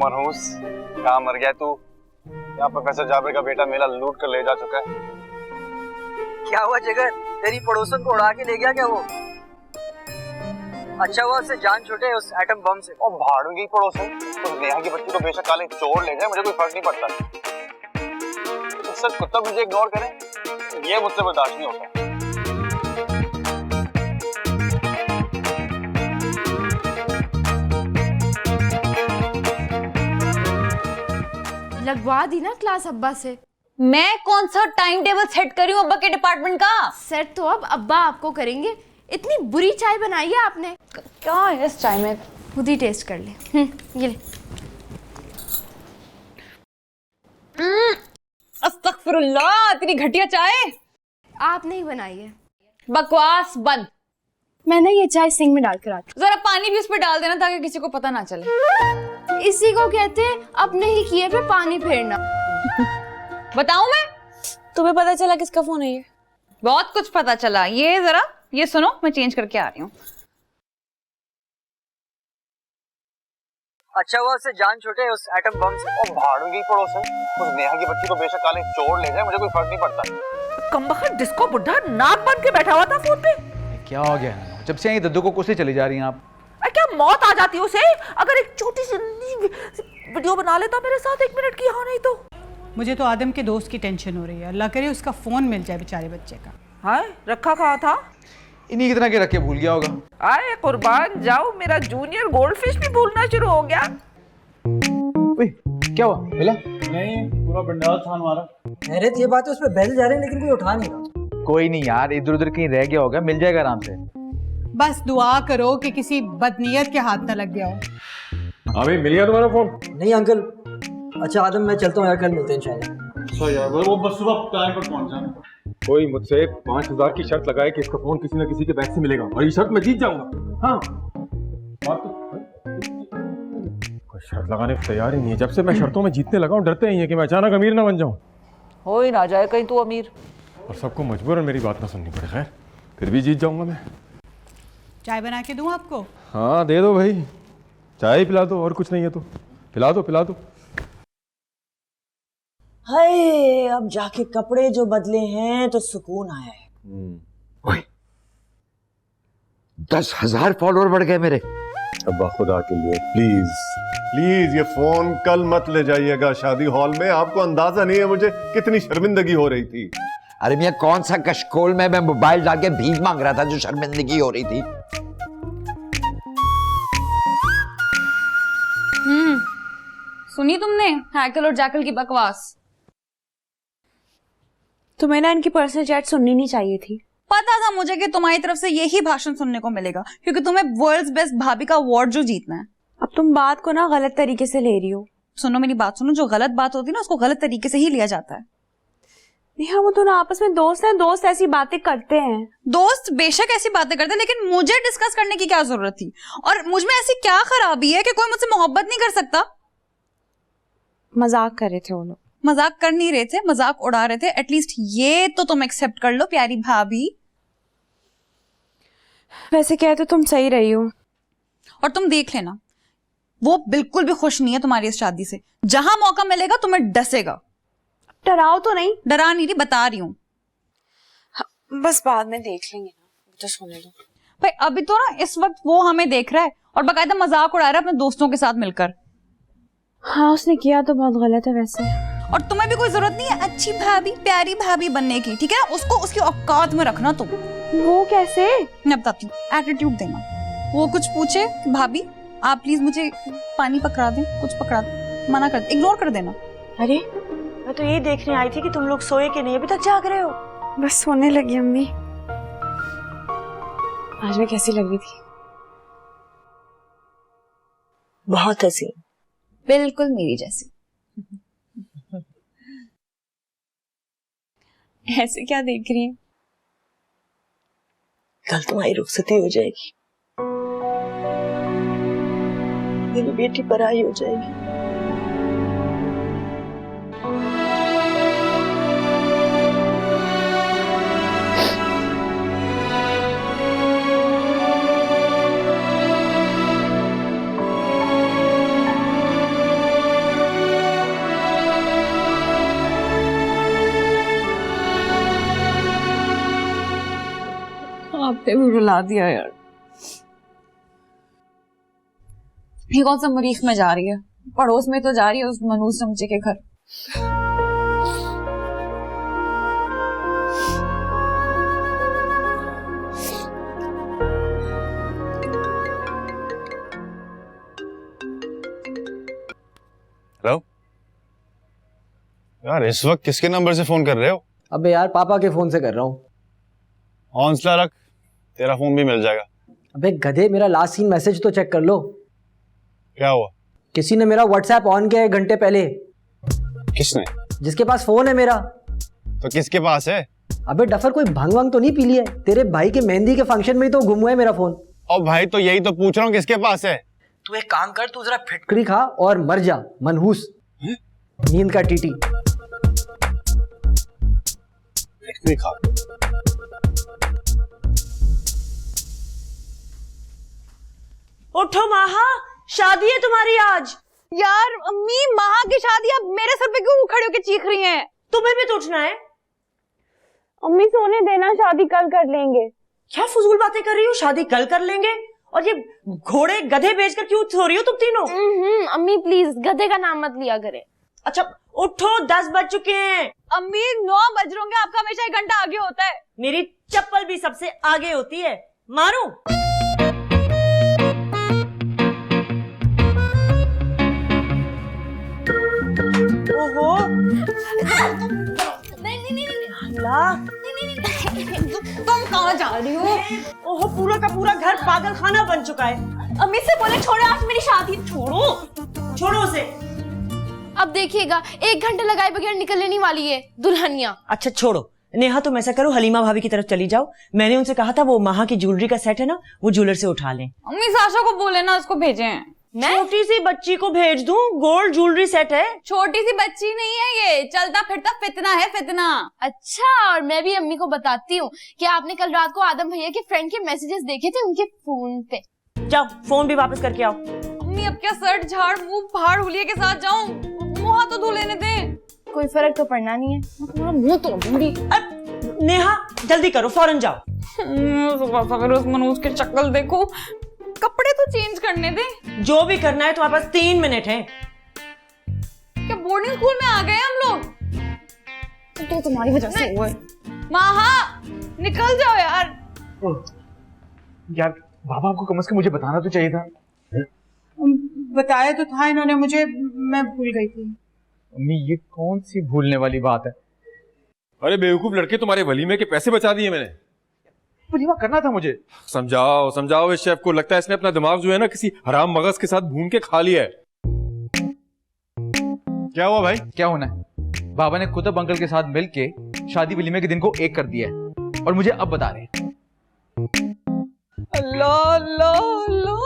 मनहूस, कहाँ मर गया तू? यहाँ प्रोफेसर जाबिर का बेटा मेला लूट कर ले जा चुका है। क्या हुआ जिगर, तेरी पड़ोसन को उड़ा के ले गया क्या वो? अच्छा हुआ उससे जान छूटे उस एटम बम से। और भाड़ूंगी पड़ोसन, तो नेहा की बच्ची को बेशक काले चोर ले जाए, मुझे कोई फर्क नहीं पड़ता। सच कुत्ता मुझे इग्नोर करे, ये मुझसे बर्दाश्त नहीं होता। लगवा दी ना क्लास अब्बा से। मैं कौन सा टाइम टेबल सेट कर रही हूँ अब्बा के डिपार्टमेंट का? सेट तो अब अब्बा आपको करेंगे। इतनी बुरी चाय बनाई है आपने। क्या है इस चाय में? खुद ही टेस्ट कर ले। ये ले। अस्तगफिरुल्लाह, इतनी घटिया चाय आपने ही बनाई है। बकवास बंद। मैं ना ये चाय सिंक में डालकर आती जरा पानी भी उस पर डाल देना ताकि किसी को पता ना चले। इसी को कहते हैं अपने ही किए पे पानी फेरना। बताऊं मैं? तुम्हें पता चला किसका फोन है ये? बहुत कुछ पता चला। ये जरा ये सुनो, मैं चेंज करके आ रही हूँ। अच्छा हुआ उससे जान छूटे उस एटम बम से। और भाड़ूंगी पड़ोसन, तो नेहा की बच्ची को बेशक काले चोर ले जाए, मुझे कोई फर्क नहीं पड़ता। कमबख्त डिस्को बुढ़ा नाक बन के बैठा हुआ था फोन पे। क्या हो गया? जब से ये दद्दू को कुछ चली जा रही हैं आप? क्या मौत आ जाती है उसे अगर एक छोटी सी वीडियो बना लेता मेरे साथ 1 मिनट की। हाँ नहीं तो मुझे तो आदम के दोस्त की टेंशन हो रही है। अल्लाह करे उसका फोन मिल जाए बेचारे बच्चे का। हाँ रखा कहाँ था? इन्हीं की तरह के रखे भूल गया होगा। आए कुर्बान जाओ, मेरा जूनियर गोल्डफिश भी भूलना शुरू हो गया। क्या हुआ? मिला? नहीं, पूरा बंडाल था हमारा। हैरत ये बात है, उसमें बेल जा रहे हैं लेकिन कोई उठा नहीं रहा। कोई नहीं यार, इधर उधर कहीं रह गया होगा, मिल जाएगा आराम से। बस दुआ करो कि किसी बदनीयत के हाथ न लग गया हो। अभी मिल गया तुम्हारा फोन? नहीं अंकल। अच्छा आदम, मैं चलता हूँ यार, कल मिलते हैं इंशाल्लाह। अच्छा यार, वो बस सुबह टाइम पर पहुंच जाना। कोई मुझसे 5000 की शर्त लगाए कि इसका फोन किसी न किसी के बैग से मिलेगा और ये शर्त मैं जीत जाऊंगा। हाँ बात तो कोई शर्त लगाने को तैयार ही नहीं है। जब से मैं शर्तों में जीतने लगा हूँ, डरते ही है कि मैं अचानक अमीर ना बन जाऊँ। हो ही ना जाए कहीं तू अमीर। और सबको मजबूरन मेरी बात ना सुननी पड़े। खैर फिर भी जीत जाऊंगा मैं। चाय बना के दूं आपको? हाँ दे दो भाई, चाय ही पिला दो, और कुछ नहीं है तो पिला दो पिला दो। हाय, अब जाके कपड़े जो बदले हैं तो सुकून आया है। 10,000 फॉलोअर बढ़ गए मेरे। अब्बा खुदा के लिए प्लीज प्लीज ये फोन कल मत ले जाइएगा शादी हॉल में। आपको अंदाजा नहीं है मुझे कितनी शर्मिंदगी हो रही थी। अरे मियां, कौन सा कशकोल में मैं मोबाइल डाल के भीख मांग रहा था जो शर्मिंदगी हो रही थी। सुनी तुमने हैकल और जैकल की बकवास? तुम्हें ना इनकी पर्सनल चैट सुननी नहीं चाहिए थी। पता था मुझे कि तुम्हारी तरफ से यही भाषण सुनने को मिलेगा, क्योंकि तुम्हें वर्ल्ड्स बेस्ट भाभी का अवार्ड जो जीतना है। अब तुम बात को ना गलत तरीके से ले रही हो। सुनो मेरी बात सुनो, जो गलत बात होती है ना उसको गलत तरीके से ही लिया जाता है। नेहा, वो दोनों आपस में दोस्त हैं, दोस्त ऐसी बातें करते हैं। दोस्त बेशक ऐसी बातें करते हैं, लेकिन मुझे डिस्कस करने की क्या जरूरत थी? और मुझ में ऐसी क्या खराबी है कि कोई मुझसे मोहब्बत नहीं कर सकता? मजाक कर रहे थे वो लोग। मजाक कर नहीं रहे थे, मजाक उड़ा रहे थे। एटलीस्ट ये तो तुम एक्सेप्ट कर लो प्यारी भाभी। वैसे कह तो तुम सही रही हो। और तुम देख लेना, वो बिल्कुल भी खुश नहीं है तुम्हारी इस शादी से। जहां मौका मिलेगा तुम्हें डसेगा। डराओ तो नहीं। डरा नहीं रही, बता रही हूँ। बस बाद में देख लेंगे ना, तो सुने लो भाई। अभी तो ना इस वक्त वो हमें देख रहा है और बकायदा मजाक उड़ा रहा है अपने दोस्तों के साथ मिलकर। हाँ उसने किया तो बहुत गलत है वैसे। और तुम्हें भी कोई जरूरत नहीं है अच्छी भाभी प्यारी भाभी बनने की, ठीक है? उसको उसकी औकात में रखना तुम। वो कैसे? मैं बताती हूँ। एटीट्यूड देना। वो कुछ पूछे कि भाभी आप प्लीज मुझे पानी पकड़ा दें, कुछ पकड़ा दें, मना कर दे, इग्नोर कर देना। अरे मैं तो ये देखने आई थी कि तुम लोग सोए कि नहीं, अभी तक जाग रहे हो। बस सोने लगी अम्मी। आज मैं कैसी लग रही थी? बहुत हसीन। बिल्कुल मेरी जैसी। ऐसे क्या देख रही है? कल तुम्हारी रुखसती हो जाएगी, मेरी बेटी पराई हो जाएगी। भी रुला दिया यार। ये कौन सा मरीख में जा रही है? पड़ोस में तो जा रही है उस मनूस चमचे के घर। हेलो यार, इस वक्त किसके नंबर से फोन कर रहे हो? अबे यार पापा के फोन से कर रहा हूँ। हौसला रख, तेरा फोन भी मिल जाएगा। अबे गधे, मेरा लास्ट सीन मैसेज तो चेक कर लो। क्या हुआ? किसी ने मेरा व्हाट्सएप ऑन किया 1 घंटे पहले। किसने? जिसके पास फोन है मेरा। तो किसके पास है? अबे डफर, कोई भंग वंग तो नहीं पी ली है? तेरे भाई के मेहंदी के फंक्शन में ही तो गुम हुआ है मेरा फोन। और भाई तो यही तो पूछ रहा हूँ, किसके पास है? तू एक काम कर, तू जरा फिटकरी खा और मर जा मनहूस, नींद का टीटी। फिटकरी खा। उठो माहा, शादी है तुम्हारी आज। यार अम्मी, माँ की शादी अब मेरे सर पे क्यों खड़े होके चीख रही हैं? तुम्हें भी तो उठना है। अम्मी सोने देना, शादी कल कर लेंगे। क्या फजूल बातें कर रही हो? शादी कल कर लेंगे? और ये घोड़े गधे बेचकर क्यों सो रही हो तुम तीनों? अम्मी प्लीज गधे का नाम मत लिया करे। अच्छा उठो, 10 बज चुके हैं। अम्मी 9 बज रहे होंगे, आपका हमेशा 1 घंटा आगे होता है। मेरी चप्पल भी सबसे आगे होती है। मारूं? ओहो, तुम कहाँ जा रही हो? ओहो, पूरा का पूरा घर पागल खाना बन चुका है। अम्मी से बोले छोड़ो, आज मेरी शादी। छोड़ो उसे। अब देखिएगा 1 घंटा लगाए बगैर निकल लेने वाली है दुल्हनिया। अच्छा छोड़ो नेहा, तुम ऐसा करो, हलीमा भाभी की तरफ चली जाओ। मैंने उनसे कहा था वो महा की ज्वेलरी का सेट है ना, वो ज्वेलर से उठा लें। अम्मी साशा को बोले ना, उसको भेजें। छोटी सी बच्ची को भेज दूं? गोल्ड ज्वेलरी सेट है। छोटी सी बच्ची नहीं है ये, चलता फिरता फितना है, फितना। अच्छा, और मैं भी अम्मी को बताती हूँ कि आपने कल रात को आदम भैया के फ्रेंड के मैसेजेस देखे थे उनके फोन पे। जाओ फोन भी वापस करके आओ। अम्मी अब क्या शर्ट झाड़ मुंह फाड़ हुलिये के साथ जाऊं? मुंह तो धो लेने दे। कोई फर्क तो पड़ना नहीं है। मैं तुम्हारा मुंह तोड़ दूंगी। नेहा जल्दी करो, फौरन जाओ। सुबह सवेरे उस मनोज की शक्ल देखो, कपड़े तो चेंज करने दे। जो भी करना है तुम्हारे पास 3 मिनट है। क्या बोर्डिंग स्कूल में आ गए हम लोग? तो तुम्हारी वजह से हुआ है। माहा निकल जाओ यार। यार बाबा, आपको कम से कम मुझे बताना तो चाहिए था। बताया तो था इन्होंने मुझे, मैं भूल गई थी। अम्मी ये कौन सी भूलने वाली बात है? अरे बेवकूफ लड़के, तुम्हारे वलीमे के पैसे बचा दिए मैंने। वलीमा करना था मुझे। समझाओ समझाओ इस शेफ को, लगता है इसने अपना दिमाग जो है ना किसी हराम मगज के साथ भून के खा लिया है। क्या हुआ भाई? क्या होना है? बाबा ने कुतुब अंकल के साथ मिलके शादी वलीमे के दिन को 1 कर दिया है और मुझे अब बता रहे हैं। अल्लाह अल्लाह अल्लाह,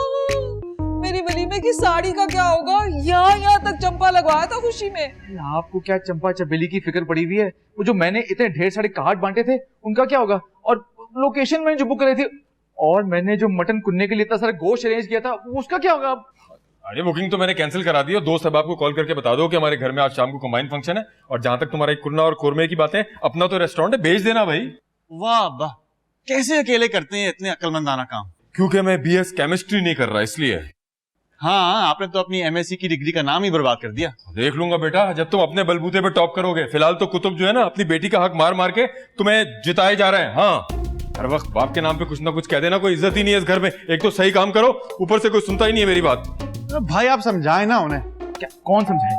मेरी वलीमे की साड़ी का क्या होगा? यहाँ तक चंपा लगवाया था खुशी में। आपको क्या चंपा चबेली की फिक्र पड़ी हुई है? वो जो मैंने इतने ढेर सारे कार्ड बांटे थे उनका क्या होगा? और लोकेशन मैंने जो बुक करी थी, और मैंने जो मटन कुन्ने के लिए इतना सारा गोश्त अरेंज किया था, उसका क्या होगा? अरे बुकिंग तो मैंने कैंसिल करा दी। दोस्त अब आपको कॉल करके बता दो कि हमारे घर में आज शाम को कंबाइन फंक्शन है। और जहां तक तुम्हारे कुन्ना और कोरमे की बातें, अपना तो रेस्टोरेंट है, भेज देना भाई। वाह वाह, कैसे अकेले करते हैं इतने अक्लमंदाना काम? क्योंकि मैं BS केमिस्ट्री नहीं कर रहा इसलिए। हाँ, आपने तो अपनी MSc की डिग्री का नाम ही बर्बाद कर दिया। देख लूंगा बेटा, जब तुम अपने बलबूते पे टॉप करोगे। फिलहाल तो कुतुब जो है ना, अपनी बेटी का हक मार मार के तुम्हें जिताए जा रहे हैं। हाँ, हर वक्त बाप के नाम पे कुछ ना कुछ कह देना, कोई इज्जत ही नहीं है इस घर में। एक तो सही काम करो, ऊपर से कोई सुनता ही नहीं है मेरी बात। तो भाई आप समझाए ना उन्हें। क्या कौन समझाए?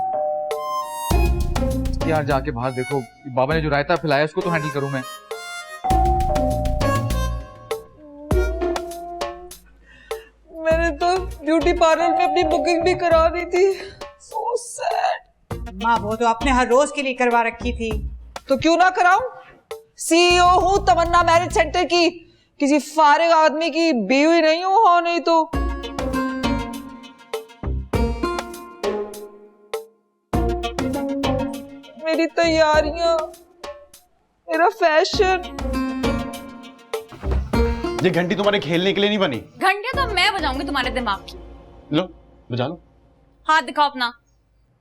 यार जाके बाहर देखो, बाबा ने जो रायता खिलाया उसको तो हैंडल करूं मैं। मैंने तो ब्यूटी पार्लर में अपनी बुकिंग भी करा दी थी। So sad। माँ वो तो आपने हर रोज के लिए करवा रखी थी। तो क्यों ना कराऊं? CEO हूँ तमन्ना मैरिज सेंटर की, किसी फारिग आदमी की बीवी नहीं हूँ। हो नहीं तो मेरी तैयारियां, मेरा फैशन। ये घंटी तुम्हारे खेलने के लिए नहीं बनी। घंटे तो मैं बजाऊंगी तुम्हारे दिमाग की। लो बजा लो। हाथ दिखाओ अपना।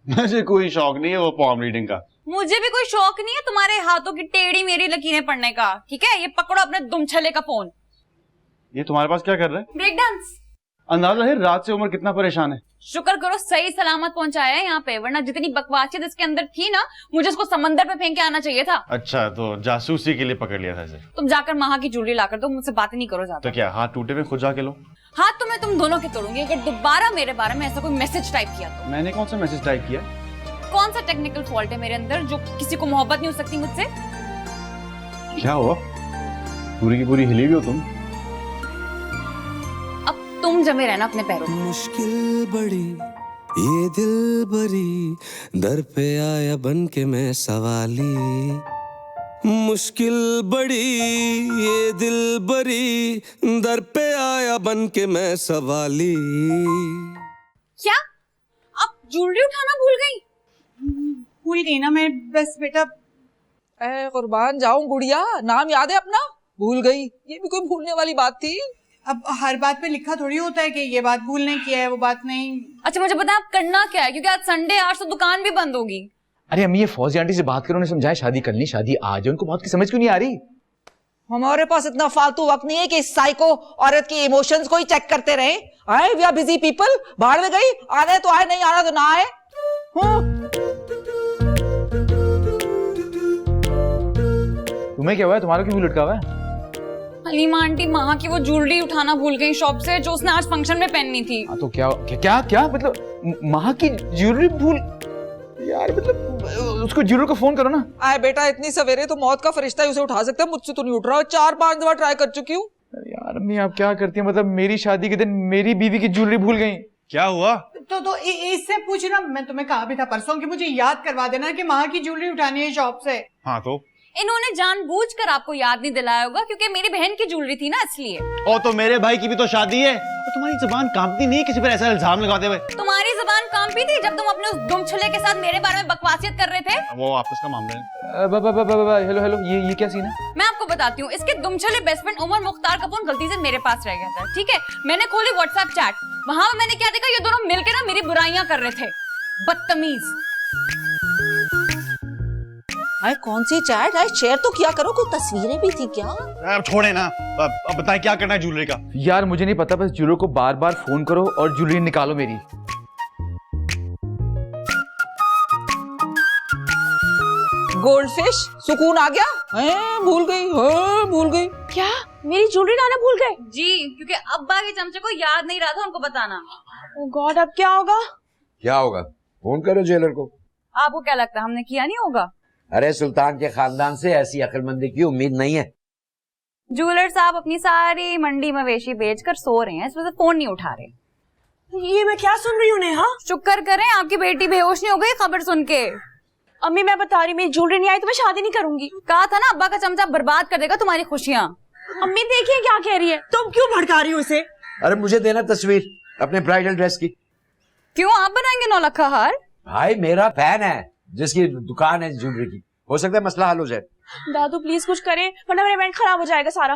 मुझे कोई शौक नहीं है वो पॉम रीडिंग का। मुझे भी कोई शौक नहीं है तुम्हारे हाथों की टेढ़ी मेरी लकीरें पढ़ने का। ठीक है, ये पकड़ो अपने दुमछले का फोन। ये तुम्हारे पास क्या कर रहा है? Break dance. अंदाजा है रात से उमर कितना परेशान है। शुक्र करो सही सलामत पहुंचाया है यहाँ पे, वरना जितनी बकवासियत इसके अंदर थी ना, मुझे उसको समंदर पे फेंक के आना चाहिए था। अच्छा, तो जासूसी के लिए पकड़ लिया था इसे। तुम जाकर महा की ज्वेलरी लाकर दो, मुझसे बातें नहीं करो ज्यादा। तो क्या हाथ टूटे में खुद जाके लो? हाथ तो मैं तुम दोनों के तोड़ूंगी अगर दोबारा मेरे बारे में ऐसा कोई मैसेज टाइप किया तो। मैंने कौन सा मैसेज टाइप किया? कौन सा टेक्निकल फॉल्ट है मेरे अंदर जो किसी को मोहब्बत नहीं हो सकती मुझसे? क्या हुआ? पूरी की पूरी हिली भी हो तुम। अब तुम जमे रहना अपने पैरों पे। मुश्किल बड़ी ये दिल बरी, दर पे आया बन के मैं सवाली। मुश्किल बड़ी ये दिल बरी, दर पे आया बन के मैं सवाली। क्या आप ज्वेलरी उठाना भूल गई? भूल गई ना मैं, बस बेटा। ए कुर्बान जाऊं गुड़िया, नाम याद है अपना? भूल गई? ये भी कोई भूलने वाली बात थी? अब हर बात पे लिखा थोड़ी होता है कि ये बात भूलने की है, वो बात नहीं। अच्छा मुझे पता है आप करना क्या है, क्योंकि आज संडे, आज तो दुकान भी बंद होगी। अरे अम्मी, ये फौजी आंटी से बात करो, उन्हें समझाए शादी करनी, शादी आज है, उनको बात की समझ क्यों नहीं आ रही? हमारे पास इतना फालतू वक्त नहीं है कि इस साइको औरत की इमोशंस को ही चेक करते रहे। आए वी आर बिजी पीपल, बाहर में गई, आना है तो आए, नहीं आना तो ना आए। तुम्हें क्या हुआ है? तुम्हारा क्यों मुंह लटका हुआ है? हलीमा आंटी महा की वो ज्वेलरी उठाना भूल गई शॉप से, जो उसने आज फंक्शन में पहननी थी। तो क्या क्या क्या, क्या मतलब महा की ज्वेलरी भूल? यार मतलब उसको ज्वेलर को फोन करो ना। आए बेटा, इतनी सवेरे तो मौत का फरिश्ता ही उसे उठा सकता है, मुझसे तो नहीं उठ रहा। 4-5 दफा ट्राई कर चुकी हूँ। यार अम्मी आप क्या करती हैं? मतलब मेरी शादी के दिन मेरी बीवी की ज्वेलरी भूल गई, क्या हुआ? तो इससे पूछना, मैं तुम्हें कहा भी था परसों कि मुझे याद करवा देना कि माँ की ज्वेलरी उठानी है शॉप से। हाँ तो इन्होंने जानबूझकर आपको याद नहीं दिलाया होगा, क्योंकि मेरी बहन की ज्वेलरी थी ना, इसलिए। ओ तो मेरे भाई की भी तो शादी है, और तुम्हारी जुबान कांपती नहीं किसी पर ऐसा इल्जाम लगाते हुए? तुम्हारी जुबान कांपी थी जब तुम अपने उस दुमछुले के साथ मेरे बारे में बकवासियत कर रहे थे। वो आपस का मामला है। हेलो हेलो, ये क्या सीन है? मैं आपको बताती हूँ, इसके दुमछुले बेस्ट फ्रेंड उमर मुख्तार का फोन गलती से मेरे पास रह गया था, ठीक है? मैंने खोली व्हाट्सएप चैट, वहां मैंने क्या देखा, ये दोनों मिलकर ना मेरी बुराइयां कर रहे थे, बदतमीज। आए कौन सी चैट? आए शेयर तो किया करो, कोई तस्वीरें भी थी क्या? अब छोड़े ना, अब बताएं क्या करना है ज्वेलरी का? यार मुझे नहीं पता, बस ज्वेलर को बार बार फोन करो और ज्वेलरी निकालो मेरी। गोल्डफिश, सुकून आ गया? भूल गई, भूल गई। क्या मेरी ज्वेलरी लाना भूल गए? जी, क्योंकि अब्बा के चमचे को याद नहीं रहा था उनको बताना। ओह गॉड, अब क्या होगा? क्या होगा? फोन करो ज्वेलर को। आपको क्या लगता है हमने किया नहीं होगा? अरे सुल्तान के खानदान से ऐसी अक्लमंदी की उम्मीद नहीं है। ज्वेलर साहब अपनी सारी मंडी मवेशी बेचकर सो रहे हैं, इस वजह से फोन नहीं उठा रहे। ये मैं क्या सुन रही हूँ नेहा? शुक्र करें आपकी बेटी बेहोश नहीं हो गई खबर सुन के। अम्मी मैं बता रही, मेरी ज्वेलरी नहीं आई तो मैं शादी नहीं करूंगी। कहा था ना, अब्बा का चमचा बर्बाद कर देगा तुम्हारी खुशियाँ। अम्मी देखिए क्या कह रही है। तुम क्यों भड़का रही हो उसे? अरे मुझे देना तस्वीर अपने ब्राइडल ड्रेस की। क्यों, आप बनाएंगे 9 लाख हार? भाई मेरा फैन है जिसकी दुकान है ज्वेलरी की, हो सकता है मसला हल हो जाए। दादू प्लीज कुछ करें, वरना मेरा इवेंट खराब हो जाएगा सारा।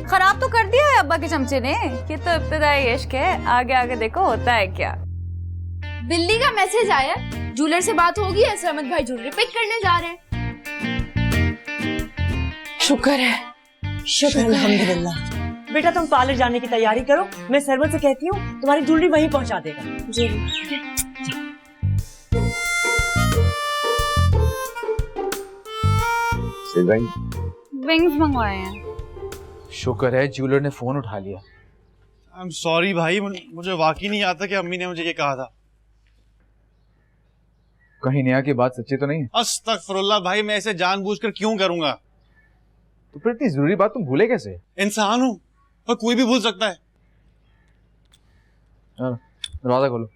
खराब तो कर दिया है अब्बा के चमचे ने, ये तो इब्तिदाई इश्क है, आगे आगे देखो होता है क्या। बिल्ली का मैसेज आया, ज्वेलर से बात होगी है, सहमद भाई ज्वेलरी पिक करने जा रहे हैं। शुक्र है, शुक्र अल्हम्दुलिल्लाह। बेटा तुम पार्लर जाने की तैयारी करो, मैं सरवर से कहती हूँ तुम्हारी ज्वेलरी वहीं पहुँचा देगा। जी विंग्स मंगवाए हैं। शुक्र है ज्वेलर ने फोन उठा लिया। आई एम सॉरी भाई, मुझे वाकई नहीं आता कि अम्मी ने मुझे ये कहा था। कहीं नेहा की बात सच्ची तो नहीं है? अस्तगफुरुल्लाह भाई, मैं ऐसे जानबूझकर क्यों करूंगा? तो फिर इतनी जरूरी बात तुम भूले कैसे? इंसान हूं और कोई भी भूल सकता है। दरवाजा खोलो।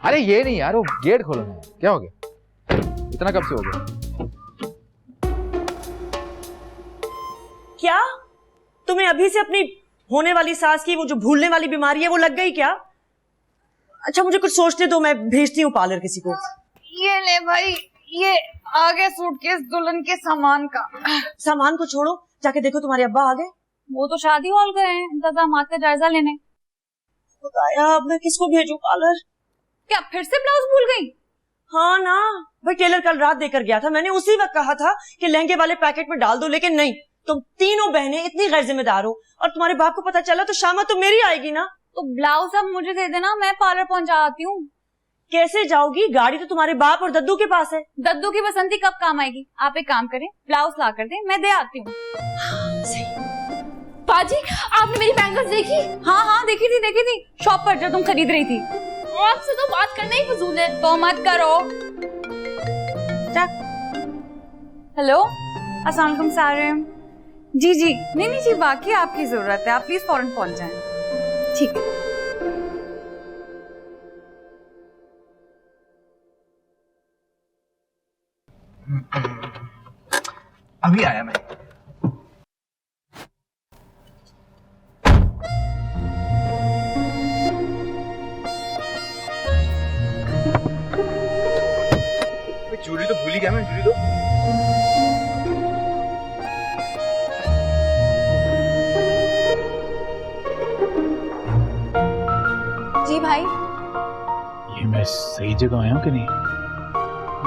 अरे ये नहीं यार, वो गेट खोलो ना। क्या हो गया? इतना कब से हो गया? क्या तुम्हें अभी से अपनी होने वाली सास की वो जो भूलने वाली बीमारी है वो लग गई क्या? अच्छा मुझे कुछ सोचने दो, मैं भेजती हूँ पार्लर किसी को। ये ले भाई, ये आगे सूटकेस दुल्हन के सामान का। सामान को छोड़ो, जाके देखो तुम्हारे अब्बा आ गए। वो तो शादी हॉल गए हैं इंतजामात का जायजा लेने। बताया अब मैं किसको भेजूं पार्लर? क्या फिर से ब्लाउज भूल गई? हाँ ना भाई, टेलर कल रात देकर गया था, मैंने उसी वक्त कहा था कि लहंगे वाले पैकेट में डाल दो, लेकिन नहीं, तुम तीनों बहनें इतनी गैर जिम्मेदार हो, और तुम्हारे बाप को पता चला तो शामा तो मेरी आएगी ना। तो ब्लाउज अब मुझे दे देना, मैं पार्लर पहुंचा आती हूँ। कैसे जाओगी? गाड़ी तो तुम्हारे बाप और दद्दू के पास है। दद्दू की बसंती कब काम आएगी? आप एक काम करें, ब्लाउज ला कर दे, मैं दे आती हूँ। बाजी, आपने मेरी बैंगल्स देखी? हाँ हाँ देखी थी शॉप पर जब तुम खरीद रही थी। आपसे तो बात करना ही फजूल है। तो मत करो। हेलो, अस्सलाम वालेकुम सारिम। जी नहीं जी, बाकी आपकी जरूरत है, आप प्लीज फौरन पहुंच जाएं। ठीक है। अभी आया मैं। ज्वेलरी तो भूल ही गया मैं, ज्वेलरी तो। जी भाई, ये मैं सही जगह आया हूँ कि नहीं?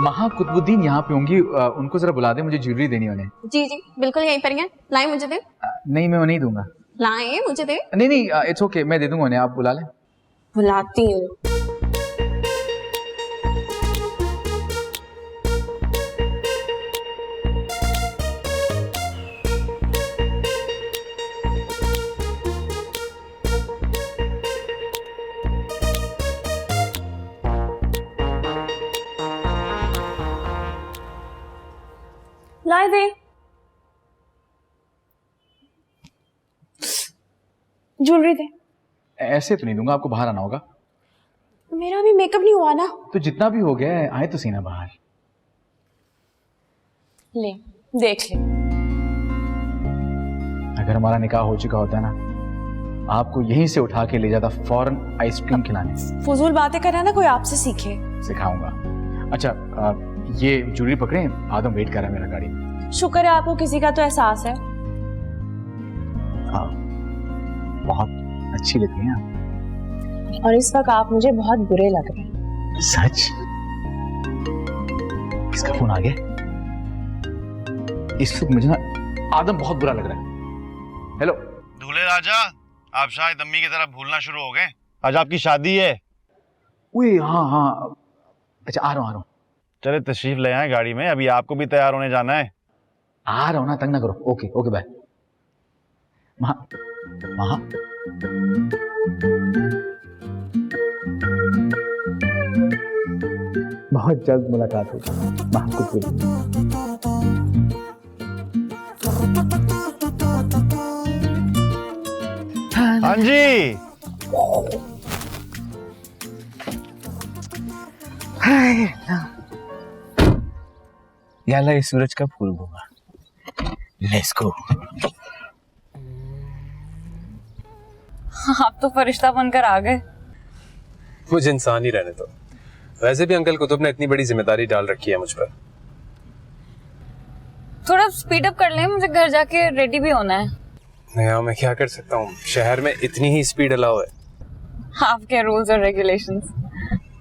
महाकुतुबुद्दीन यहाँ पे होंगी, उनको जरा बुला दे, मुझे ज्वेलरी देनी उन्हें। जी बिल्कुल यहीं पर ही है। लाएं मुझे दे। नहीं, मैं उन्हें ही दूंगा। लाएं मुझे दे। नहीं, इट्स ओके, मैं दे दूंगा उन्हें, आप बुला लें। बुलाती हूँ। लाए दे। ज्वेलरी दे। ऐसे तो नहीं दूंगा, आपको बाहर आना होगा। मेरा अभी मेकअप नहीं हुआ ना। तो जितना भी हो गया है, आए तो सीना बाहर। ले, देख ले। अगर हमारा निकाह हो चुका होता ना, आपको यहीं से उठा के ले जाता फौरन आइसक्रीम खिलाने। फजूल बातें करना ना, कोई आपसे सीखे। सिखाऊंगा। अच्छा, ये ज्वेलरी पकड़े, आदम वेट कर रहा है मेरा गाड़ी में। शुक्र है आपको किसी का तो एहसास है। हाँ, बहुत अच्छी लगती हैं आप। और इस वक्त आप मुझे बहुत बुरे लग रहे हैं। सच? किसका फोन आ गया? इस वक्त मुझे ना आदम बहुत बुरा लग रहा है। हेलो दूल्हे राजा, आप शायद अम्मी की तरह भूलना शुरू हो गए। आज आपकी शादी है। हाँ, अच्छा आ रहा हूँ। चले तशरीफ ले आए गाड़ी में, अभी आपको भी तैयार होने जाना है। आ रहा हूँ ना, तंग ना करो। Okay bye. महा बहुत जल्द मुलाकात होगी। हाँ जी। याला इस सूरज का फूल होगा। Let's go. आप तो फरिश्ता बनकर आ गए। मुझे इंसान ही रहने दो। वैसे भी अंकल कुतुब ने इतनी बड़ी जिम्मेदारी डाल रखी है मुझ पर। थोड़ा स्पीड अप कर लें, मुझे घर जाके रेडी भी होना है। नया मैं क्या कर सकता हूँ, शहर में इतनी ही स्पीड अलाउ है। आपके रूल्स और रेगुलेशंस।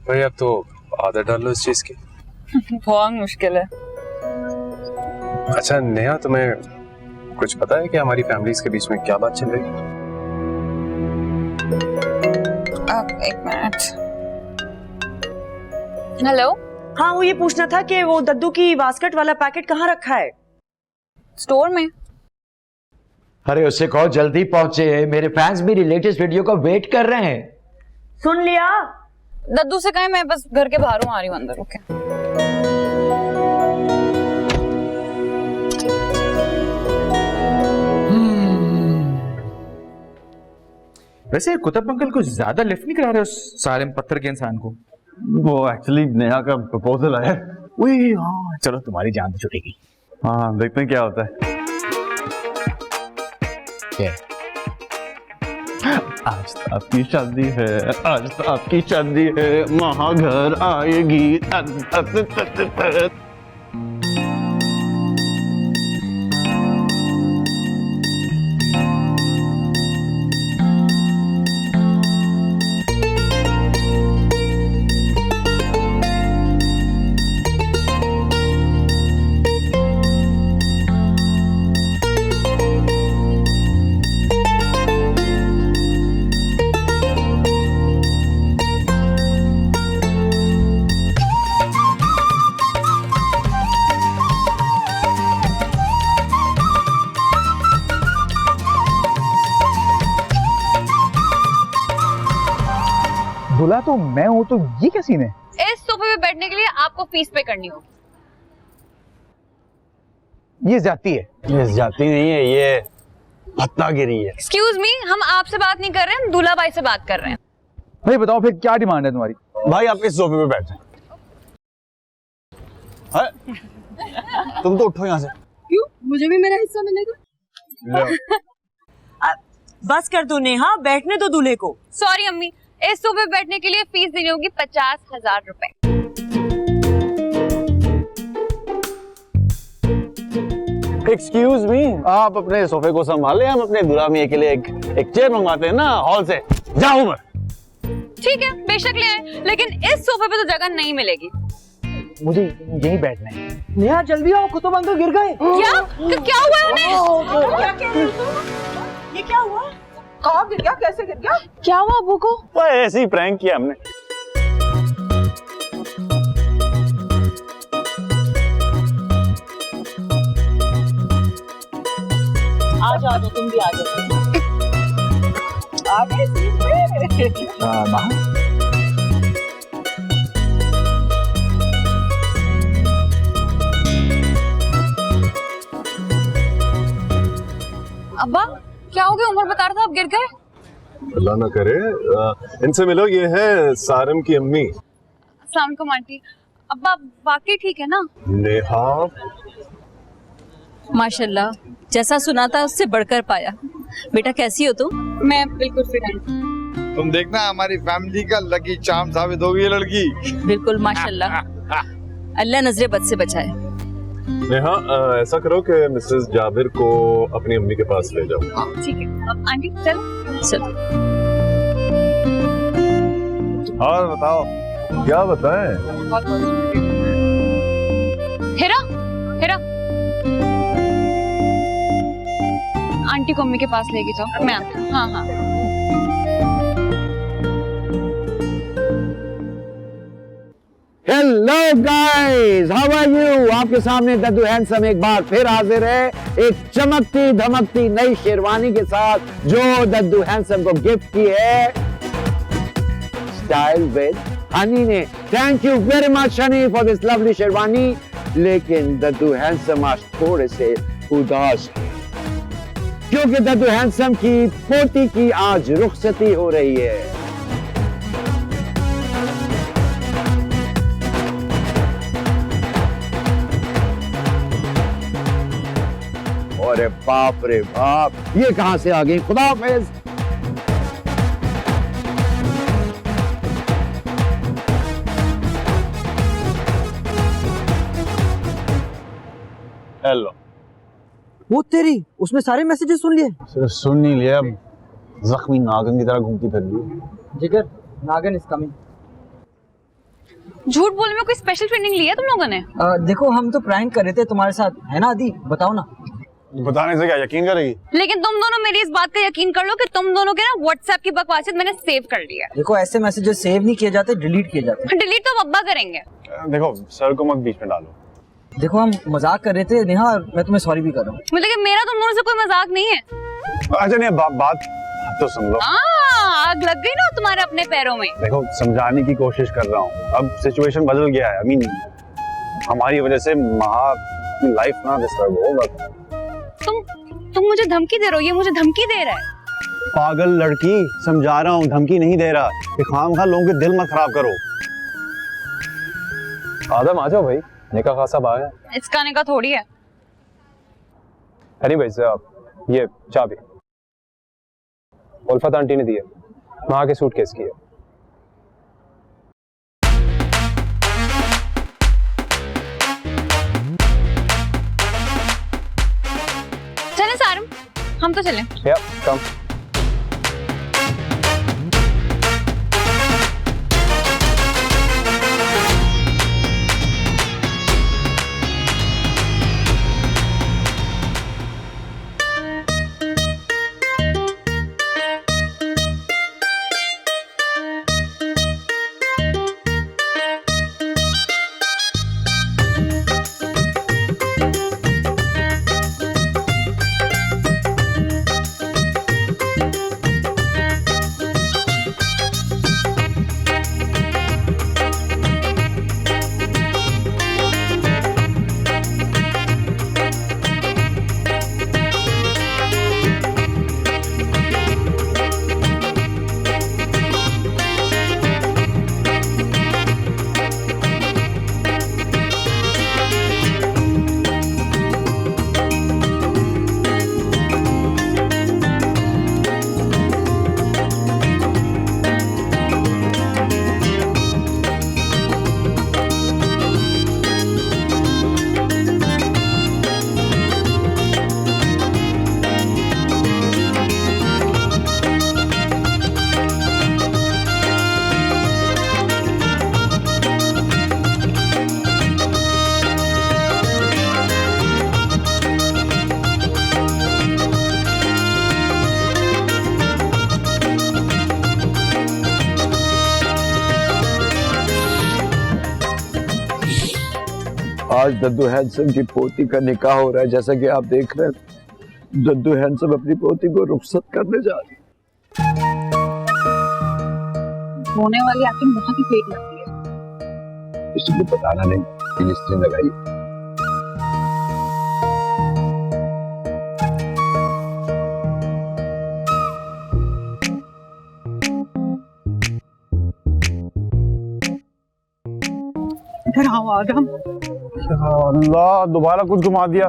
भाई अब तो आदत डाल लो इस चीज की। बहुत मुश्किल है। अच्छा नेहा, तुम्हें कुछ पता है कि हमारी फैमिलीज के बीच में क्या बात चल रही है? एक मिनट। हेलो। हाँ, वो ये पूछना था कि वो दद्दू की बास्केट वाला पैकेट कहाँ रखा है? स्टोर में। अरे उससे कहो जल्दी पहुंचे, मेरे फैंस मेरी लेटेस्ट वीडियो का वेट कर रहे हैं। सुन लिया? दद्दू से कहें मैं बस घर के बाहर हूँ, आ रही हूँ अंदर। ओके। वैसे कुतुब अंकल कुछ ज्यादा लिफ्ट नहीं करा रहे उस सालिम पत्थर के इंसान को। वो एक्चुअली नेहा का प्रपोजल है। हाँ, चलो तुम्हारी जान तो छुटेगी। हाँ, देखते हैं क्या होता है। क्या? आज तो आपकी शादी है, आज तो आपकी शादी है, महा घर आएगी। मेरा तो मैं हूँ, तो ये क्या सीन है? इस सोफे पे बैठने के लिए आपको फीस पे करनी होगी। ये जाती है। ये जाती नहीं है, ये भत्तागिरी है। एक्सक्यूज मी, हम आपसे बात नहीं कर रहे हैं, हम दूल्हा भाई से बात कर रहे हैं। भाई बताओ फिर क्या डिमांड है तुम्हारी? भाई आप इस सोफे पे बैठे। तुम तो उठो यहाँ से। क्यों? मुझे भी मेरा हिस्सा मिलेगा। बस कर दो नेहा, बैठने दो दूल्हे को। सॉरी अम्मी, इस सोफे पे बैठने के लिए फीस देनी होगी 50,000 रुपए। एक्सक्यूज मी, आप अपने सोफे को संभाले, हम अपने दूल्हा मियां के लिए एक चेयर मंगवाते हैं ना हॉल से। जाओ मैं। ठीक है, बेशक ले आए, लेकिन इस सोफे पे तो जगह नहीं मिलेगी। मुझे यहीं बैठना है। नेहा जल्दी आओ, कुतुब अंकल गिर गए। क्या हुआ उन्हें? ये क्या हुआ? कहाँ गिर गया? कैसे गिर गया? क्या हुआ अबू को? ऐसे ही प्रैंक किया हमने। आ जाओ, तुम भी आ जाओ। आगे अब्बा क्या हो गया? उमर बता रहा था आप गिर गए। अल्लाह ना करे। इनसे मिलो, ये है सारम की अम्मी। अस्सलाम वालेकुम आंटी। अब्बा वाकई ठीक है ना? नेहा माशाल्लाह, जैसा सुना था उससे बढ़कर पाया। बेटा कैसी हो तुम? मैं बिल्कुल फिट हूँ। तुम देखना हमारी फैमिली का लकी चार्म साबित होगी ये लड़की। बिल्कुल माशाल्लाह। अल्लाह नजरे बद से बचाए। नेहा ऐसा करो कि मिसेस जाबिर को अपनी अम्मी के पास ले जाओ। ठीक है अब आंटी चलो। और बताओ क्या बताएं? हेरा हेरा, आंटी को अम्मी के पास लेके जाओ। मैं आती हूँ। हाँ हाँ। Hello guys, how are you? आपके सामने दद्दू हैंडसम एक बार फिर हाजिर है, एक चमकती धमकती नई शेरवानी के साथ जो दद्दू हैंडसम को गिफ्ट की है स्टाइल विद हनी ने। Thank you very much Honey for this lovely sherwani. लेकिन दद्दू हैंडसम आज थोड़े से उदास है क्योंकि दद्दू हैंडसम की पोती की आज रुखसती हो रही है। अरे बाप रे बाप, ये कहां से आ गई? खुदा हाफिज। हेलो। वो तेरी, उसमें सारे मैसेजेस सुन लिए? सिर्फ सुन नहीं लिया, जख्मी नागन की तरह घूमती फिर रही। जिगर, नागन इज कमिंग। झूठ बोलने में कोई स्पेशल ट्रेनिंग ली है तुम लोगों ने? देखो हम तो प्रैंक कर रहे थे तुम्हारे साथ, है ना आदि? बताओ ना। बताने से क्या यकीन करेगी? लेकिन तुम दोनों मेरी इस बात का यकीन कर लो कि तुम दोनों के ना व्हाट्सएप की बकवासियत मैंने सेव कर लिया है। देखो ऐसे मैसेजेस सेव नहीं किए जाते, डिलीट किए जाते। डिलीट तो अब्बा करेंगे। देखो सर को मत बीच में डालो। देखो हम मजाक कर रहे थे नेहा, मैं तुम्हें सॉरी भी कर रहा हूँ। मतलब मेरा तुम दोनों से कोई मजाक नहीं है। अच्छा नहीं, बात तो सुन लो। आग लग गई ना तुम्हारे अपने पैरों में। देखो समझाने की कोशिश कर रहा हूँ, अब सिचुएशन बदल गया है। आई मीन हमारी वजह से महा की लाइफ ना डिस्टर्ब होगा। तुम मुझे धमकी दे रहे हो? ये मुझे धमकी दे रहा है? पागल लड़की, समझा रहा हूँ, धमकी नहीं दे रहा। कि खामखा लोगों के दिल मत खराब करो। आदम आ जाओ भाई, निकाह खासा आ गया। इसका निकाह थोड़ी है। एनीवेज, ये चाबी उल्फत आंटी ने दी है, वहां के सूटकेस की है। चले सारम, हम तो चलें। या कम। आज दद्दू हैंडसम की पोती का निकाह हो रहा है। जैसा कि आप देख रहे हैं, दद्दू हैंडसम अपनी पोती को रुखसत करने जा रही है। रोने वाली एक्टिंग बहुत ही पेट लगती है। किसी को बताना नहीं कि स्त्री लगाई। इधर आओ आदम। अल्लाह, दोबारा कुछ घुमा दिया।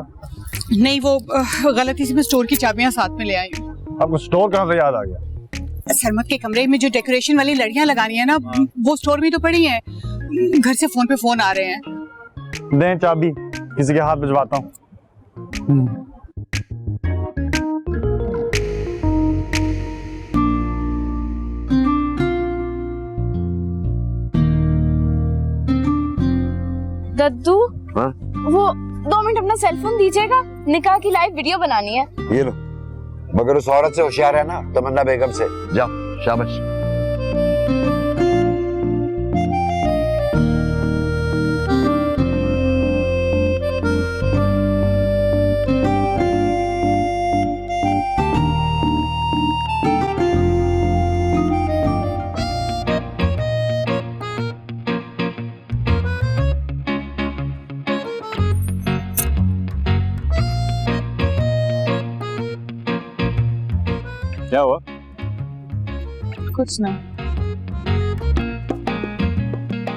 नहीं, वो गलती से मैं स्टोर की चाबियां साथ में ले आई हूँ। आपको स्टोर कहाँ से याद आ गया? सरमत के कमरे में जो डेकोरेशन वाली लड़ियां लगानी है ना, वो स्टोर में तो पड़ी हैं। घर से फोन पे फोन आ रहे हैं। दें चाबी, किसी के हाथ भिजवाता हूँ। दद्दू, वो 2 मिनट अपना सेलफोन दीजिएगा, निकाह की लाइव वीडियो बनानी है। ये लो, मगर उस औरत से होशियार है ना, तमन्ना बेगम से। जाओ, शाबाश। क्या हुआ? कुछ नहीं।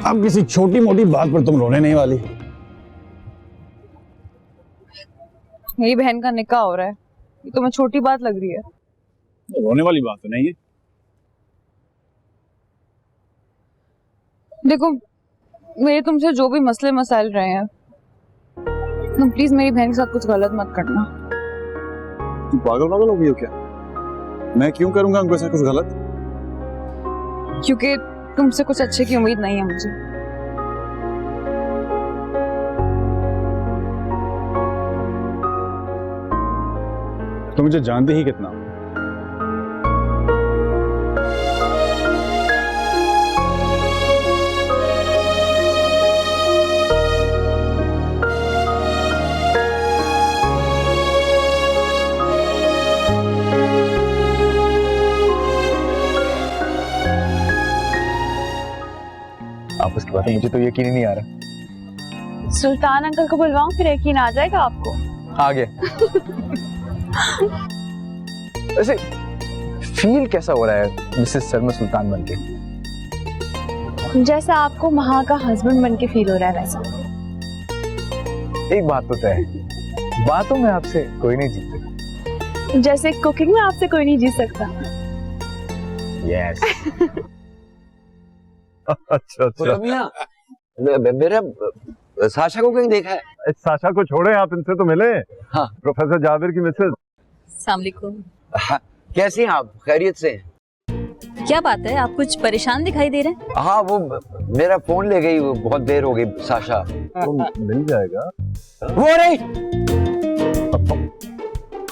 अब किसी छोटी मोटी बात पर तुम रोने नहीं वाली। मेरी बहन का निकाह हो रहा है, ये तो मैं छोटी बात लग रही है। रोने वाली बात तो नहीं है। देखो, मेरे तुमसे जो भी मसले मसाइल रहे हैं, तुम प्लीज मेरी बहन के साथ कुछ गलत मत करना। तुम पागल हो गई हो क्या? मैं क्यों करूंगा उनके साथ कुछ गलत? क्योंकि तुमसे कुछ अच्छे की उम्मीद नहीं है मुझे। तो मुझे जानते ही कितना। आप उसकी बातें, मुझे तो यकीन ही नहीं आ रहा। सुल्तान अंकल को बुलवाऊं, फिर यकीन आ जाएगा आपको। आ गया। वैसे फील कैसा हो रहा है मिसेस शर्मा सुल्तान बनके? जैसा आपको वहां का हस्बैंड बन के फील हो रहा है वैसा। एक बात तो तय है, बातों में आपसे कोई नहीं जीतता। जैसे कुकिंग में आपसे कोई नहीं जीत सकता। यस। अच्छा अच्छा। मेरा साशा को कहीं देखा है? साशा को छोड़े, आप इनसे तो मिले। हाँ। प्रोफेसर जाबिर की मिसेज। अस्सलाम वालेकुम। हाँ, कैसी हैं आप? खैरियत से? क्या बात है, आप कुछ परेशान दिखाई दे रहे हैं? हाँ, वो मेरा फोन ले गई, वो बहुत देर हो गई साशा। तो मिल जाएगा। वो रही।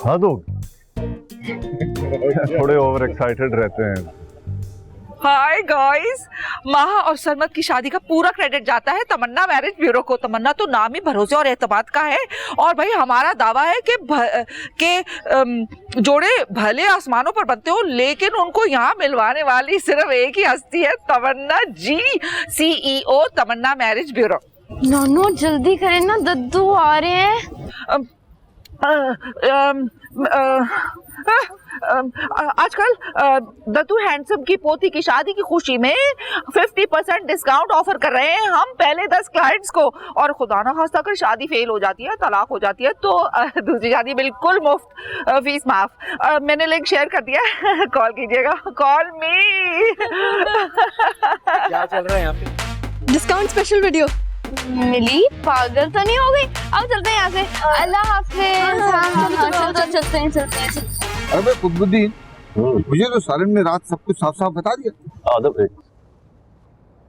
हाँ दो। थोड़े ओवर एक्साइटेड रहते हैं। हाय गाइस, माहा और सरमत की शादी का पूरा क्रेडिट जाता है तमन्ना मैरिज ब्यूरो को। तमन्ना तो नाम ही भरोसे और एतमाद का है, और भाई हमारा दावा है कि जोड़े भले आसमानों पर बनते हो, लेकिन उनको यहाँ मिलवाने वाली सिर्फ एक ही हस्ती है, तमन्ना जी, CEO तमन्ना मैरिज ब्यूरो। नोनो जल्दी करें ना, दद्दू आ रहे हैं। आजकल दद्दू हैंडसम की पोती की शादी की खुशी में 50% डिस्काउंट ऑफर कर रहे हैं हम पहले 10 क्लाइंट्स को, और खुदा ना खास्ता अगर शादी फेल हो जाती है, तलाक हो जाती है, तो दूसरी शादी बिल्कुल मुफ्त, फीस माफ। मैंने लिंक शेयर कर दिया, कॉल कीजिएगा, कॉल मी। क्या चल रहा है यहाँ पे? डिस्काउंट स्पेशल वीडियो मिली, पागल तो नहीं हो गई? अब चलते हैं यहाँ से। अल्लाह हाफिज। चलते हैं। अरे कुतुबुद्दीन, मुझे तो सालन ने रात सब कुछ साफ साफ बता दिया। आदब एक।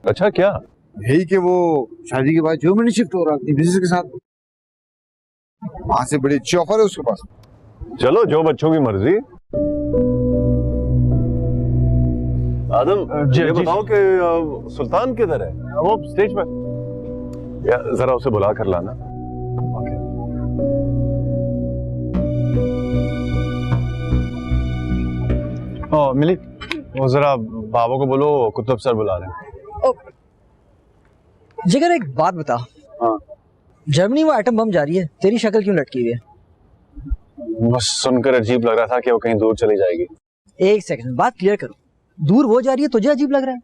अच्छा क्या? यही कि वो शादी के बाद जर्मनी शिफ्ट हो रहा अपनी बिजनेस के साथ। वहां से बड़ी अच्छी ऑफर है उसके पास। चलो, जो बच्चों की मर्जी। आदम, ये बताओ कि सुल्तान किधर है? वो स्टेज पर। जरा उसे बुला कर लाना। मिली, वो जरा बाबा को बोलो कुतुब सर बुला रहे हैं। जिगर एक बात बता। हाँ। जर्मनी वो एटम बम जा रही है, तेरी शक्ल क्यों लटकी हुई है? बस सुनकर अजीब लग रहा था कि वो कहीं दूर चली जाएगी। एक सेकंड, बात क्लियर करो। दूर वो जा रही है, तुझे अजीब लग रहा है?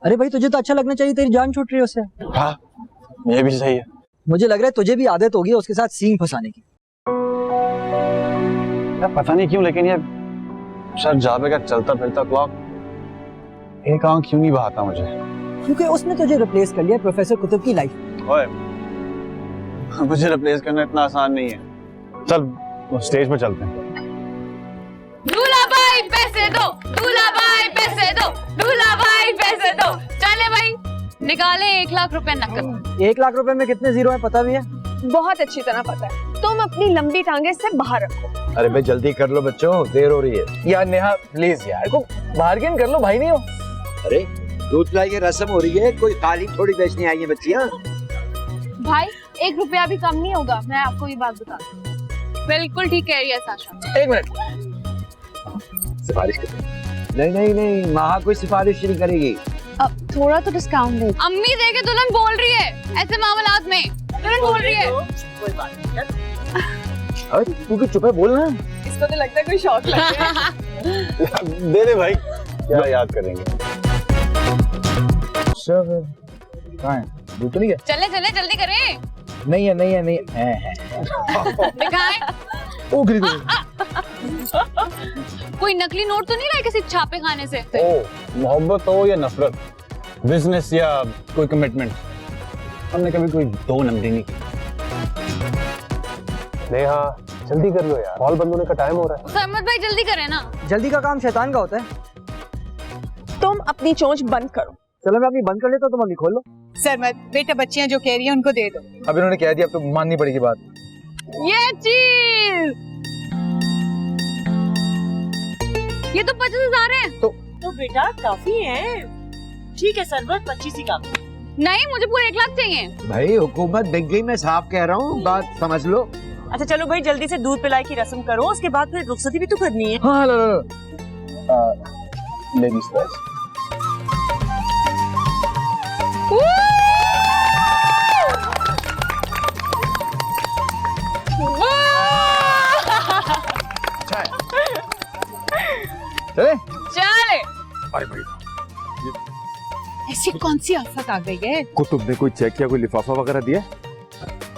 अरे भाई तुझे तो अच्छा लगना चाहिए, तेरी जान छूट रही है उससे। हाँ, ये भी सही है। मुझे लग रहा है तुझे भी आदत होगी उसके साथ सींग फंसाने की। पता नहीं क्यों, लेकिन ये सर जाबे का चलता फिरता क्लॉक एक आंख क्यों नहीं बहाता मुझे। क्योंकि उसने तुझे रिप्लेस कर लिया प्रोफेसर कुतुब की लाइफ। ओए, मुझे रिप्लेस करना इतना आसान नहीं है। चल स्टेज पे चलते हैं। दूल्हा भाई पैसे दो, दूल्हा भाई पैसे दो, दूल्हा भाई पैसे दो। चले भाई, निकाले 1 लाख रुपए नकद। 1 लाख रुपए में कितने जीरो है पता भी है? बहुत अच्छी तरह पता है। तुम अपनी लंबी टांगे से बाहर रखो। अरे भाई जल्दी कर लो बच्चों, देर हो रही है। यार नेहा प्लीज यार, को बार्गेन कर लो, भाई नहीं हो। अरे दूध पिलाई की रस्म हो रही है, कोई खाली थोड़ी बेचने आई है बच्चियां। भाई 1 रुपया भी कम नहीं होगा, मैं आपको ये बात बता दूं। बिल्कुल ठीक कह रही है साशा। 1 मिनट, सिफारिश कर। नहीं नहीं नहीं, महा कोई सिफारिश नहीं करेगी। अब थोड़ा तो डिस्काउंट दे। अम्मी देखे दुल्हन बोल रही है ऐसे मामलात में, दुल्हन बोल रही है। कोई बात नहीं। अरे तू क्यों चुप है, बोलना। इसको तो लगता है कोई शौक लग गया है। दे दे भाई, क्या याद करेंगे। कहाँ है? दूध तो नहीं है? चले चले जल्दी करें। नहीं है, नहीं है, नहीं है। दिखाएं। ओ खरीदो। कोई नकली नोट तो नहीं रहा किसी छापे खाने से? मोहब्बत हो या नफरत, बिजनेस या कोई कमिटमेंट, हमने कभी कोई 2 नंबरी नहीं की। नेहा जल्दी कर लो यार, हॉल बंद होने का टाइम हो रहा है। सहमत भाई जल्दी करें ना। जल्दी का काम शैतान का होता है। तुम अपनी चोंच बंद करो। चलो मैं अपनी बंद कर लेता हूं, तुम अपनी खोल लो। सर मत, बेटा बच्चियां जो कह रही हैं उनको दे दो। अब इन्होंने कह दिया, अब तो माननी पड़ेगी बात। ये चीज, ये तो 25,000 है। तो बेटा काफी है। ठीक है सरवर, 25 ही काफी। नहीं, मुझे पूरे 1 लाख चाहिए। भाई हुकूमत बिक गई, मैं साफ कह रहा हूँ, बात समझ लो। अच्छा चलो भाई, जल्दी से दूध पिलाई की रस्म करो, उसके बाद फिर रुखसती भी तो करनी है। हाँ लो लो। Ladies first. चले चले। अरे भाई ऐसी कौन सी आफत आ गई है? कुतुब ने कोई चेक या कोई लिफाफा वगैरह दिया?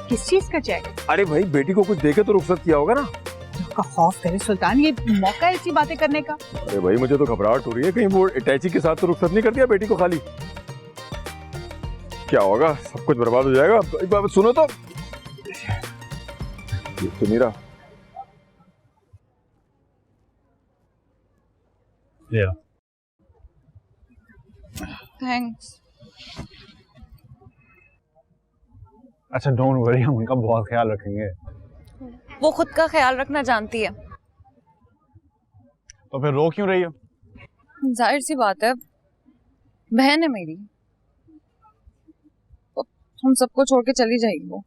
किस चीज का चेक? अरे भाई बेटी को कुछ देके तो रुखसत किया होगा ना। का खौफ करे सुल्तान, ये मौका है ऐसी बातें करने का। अरे भाई मुझे तो घबराहट हो रही है, कहीं वो अटैची के साथ तो रुखसत नहीं कर दिया बेटी को खाली। क्या होगा, सब कुछ बर्बाद हो जाएगा। एक बार सुनो तो, ये तो नहीं रहा। थैंक्स। अच्छा डोंट वरी, हम उनका बहुत ख्याल रखेंगे। वो खुद का ख्याल रखना जानती है। तो फिर रो क्यों रही हो? जाहिर सी बात है, बहन है मेरी, तो हम सबको छोड़ के चली जाएगी वो।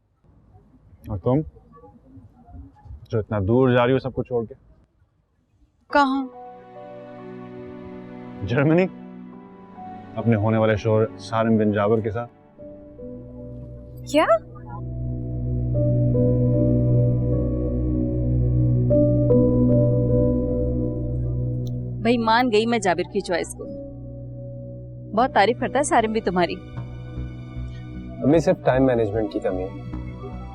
और तुम जो इतना दूर जा रही हो सबको छोड़ के? कहाँ? जर्मनी, अपने होने वाले शोहर सारिम बिन जाबर के साथ। क्या? भाई मान गई मैं जाबिर की चॉइस को। बहुत तारीफ करता है सारिम भी तुम्हारी। अम्मी सिर्फ टाइम मैनेजमेंट की कमी है,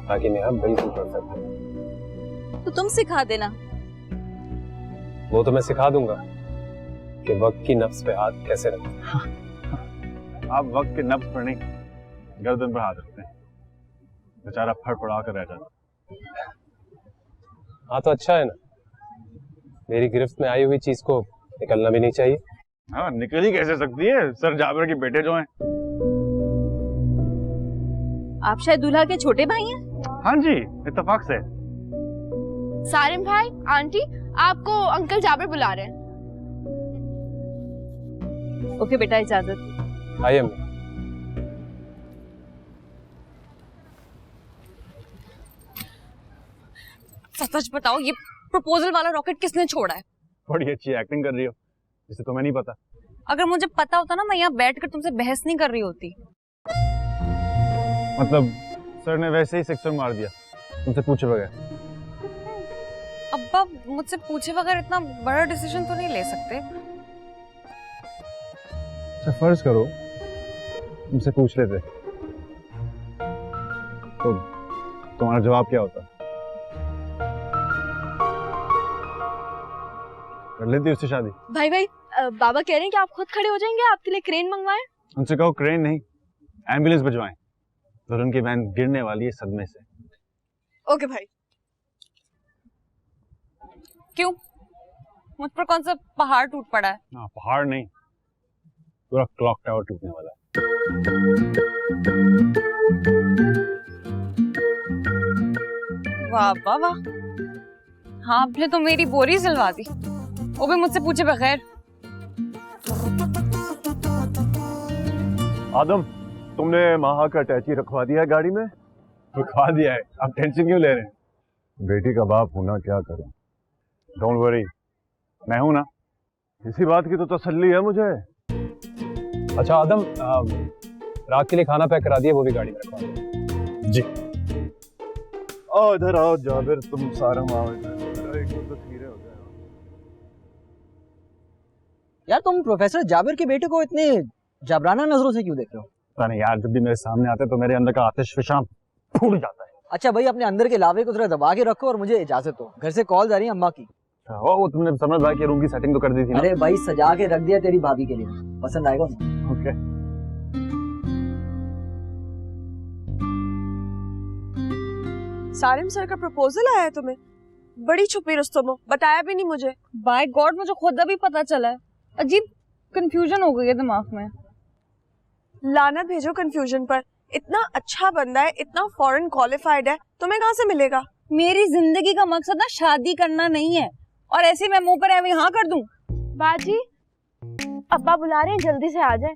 बाकी नेहा बिल्कुल परफेक्ट है। तो तुम सिखा देना। वो तो मैं सिखा दूंगा कि वक्त की नफ्स पे हाथ कैसे रखें। आप वक्त के नब्ज पर नहीं, गर्दन पर हाथ रखते हैं, बेचारा फड़फड़ा कर रह जाता। हाँ तो अच्छा है ना, मेरी गिरफ्त में आई हुई चीज को निकलना भी नहीं चाहिए। हाँ निकल ही कैसे सकती है, सर जाबिर के बेटे जो हैं। आप शायद दूल्हा के छोटे भाई हैं? हाँ जी, इत्तेफाक से। सारिम भाई, आंटी आपको अंकल जाबिर बुला रहे हैं। ओके बेटा, इजाजत। आइए अम्मी। सच सच बताओ, ये प्रपोजल वाला रॉकेट किसने छोड़ा है? बड़ी अच्छी एक्टिंग कर रही हो, जिसे तुम्हें नहीं पता। अगर मुझे पता होता ना, मैं यहाँ बैठकर तुमसे बहस नहीं कर रही होती। मतलब सर ने वैसे ही सिक्सर मार दिया तुमसे पूछे बगैर? अब्बा मुझसे पूछे बगैर इतना बड़ा डिसीजन तो नहीं ले सकते। अच्छा फर्ज करो तुमसे पूछ लेते तो तुम्हारा जवाब क्या होता? कर लेती उससे शादी? भाई भाई बाबा कह रहे हैं कि आप खुद खड़े हो जाएंगे, आपके लिए क्रेन मंगवाएं? उनसे कहो क्रेन नहीं, एम्बुलेंस भिजवाएं। तो उनकी वैन गिरने वाली है सदमे से। ओके भाई। क्यों? मुझ पर कौन सा पहाड़ टूट पड़ा है? ना पहाड़ नहीं, पूरा क्लॉक टावर टूटने वाला है। वाह वाह वाह, हाँ आपने तो मेरी बोरी सिलवा दी, वो भी मुझसे पूछे बगैर। आदम, तुमने महा का अटैची रखवा दिया है गाड़ी में? रखवा दिया है, आप टेंशन क्यों ले रहे हैं? बेटी का बाप होना क्या करूं। डोंट वरी, मैं हूं ना। इसी बात की तो तसल्ली है मुझे। अच्छा आदम, रात के लिए खाना पैक करा दिया, वो भी गाड़ी में रखवा दिया। जी। आओ इधर आओ जाबिर, तुम सारा आओ इधर, एक दो खीरे हो जाए। यार तुम प्रोफेसर जाबिर के बेटे को इतने जबराना नजरों से क्यों देख रहे हो? पता नहीं यार, जब भी मेरे सामने आते तो मेरे अंदर का आतिश फिशां फूट जाता है। अच्छा भाई, अपने अंदर के लावे को थोड़ा दबा के रखो और मुझे इजाजत दो, घर से कॉल आ रही है अम्मा की। वो तुमने समझ भाई के रूम की सेटिंग तो कर दी थी ना? अरे भाई सजा के रख दिया तेरी भाभी के लिए, पसंद आएगा ना? ओके। सारिम सर का प्रपोजल आया है तुम्हें? बड़ी छुपी रुस्तम हो, बताया भी नहीं मुझे। बाय गॉड, मुझे खुद अभी पता चला है। अजीब कंफ्यूजन हो गई है दिमाग में। लानत भेजो कंफ्यूजन पर। इतना अच्छा बंदा है, इतना फॉरेन क्वालिफाइड है, तुम्हें कहाँ से मिलेगा? मेरी जिंदगी का मकसद ना शादी करना नहीं है, और ऐसे मैं मुंह पर एवं हाँ कर दूं। बाजी, अब्बा बुला रहे हैं, जल्दी से आ जाए।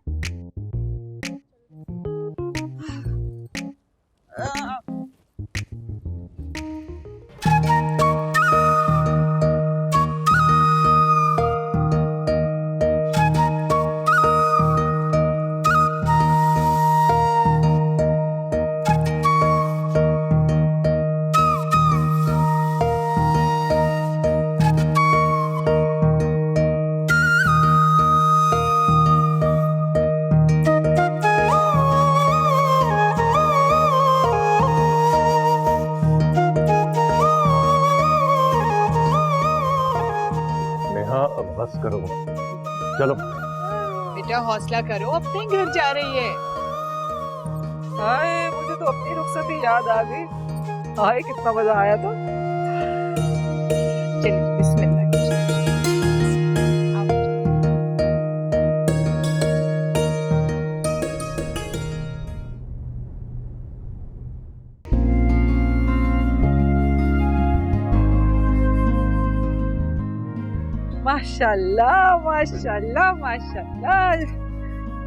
बस करो, चलो। बेटा हौसला करो, अपने घर जा रही है। हाय, मुझे तो अपनी रुखसती याद आ गई। हाय कितना मजा आया था। चलिए बिस्मिल्लाह। माशाल्लाह माशाल्लाह माशाल्लाह।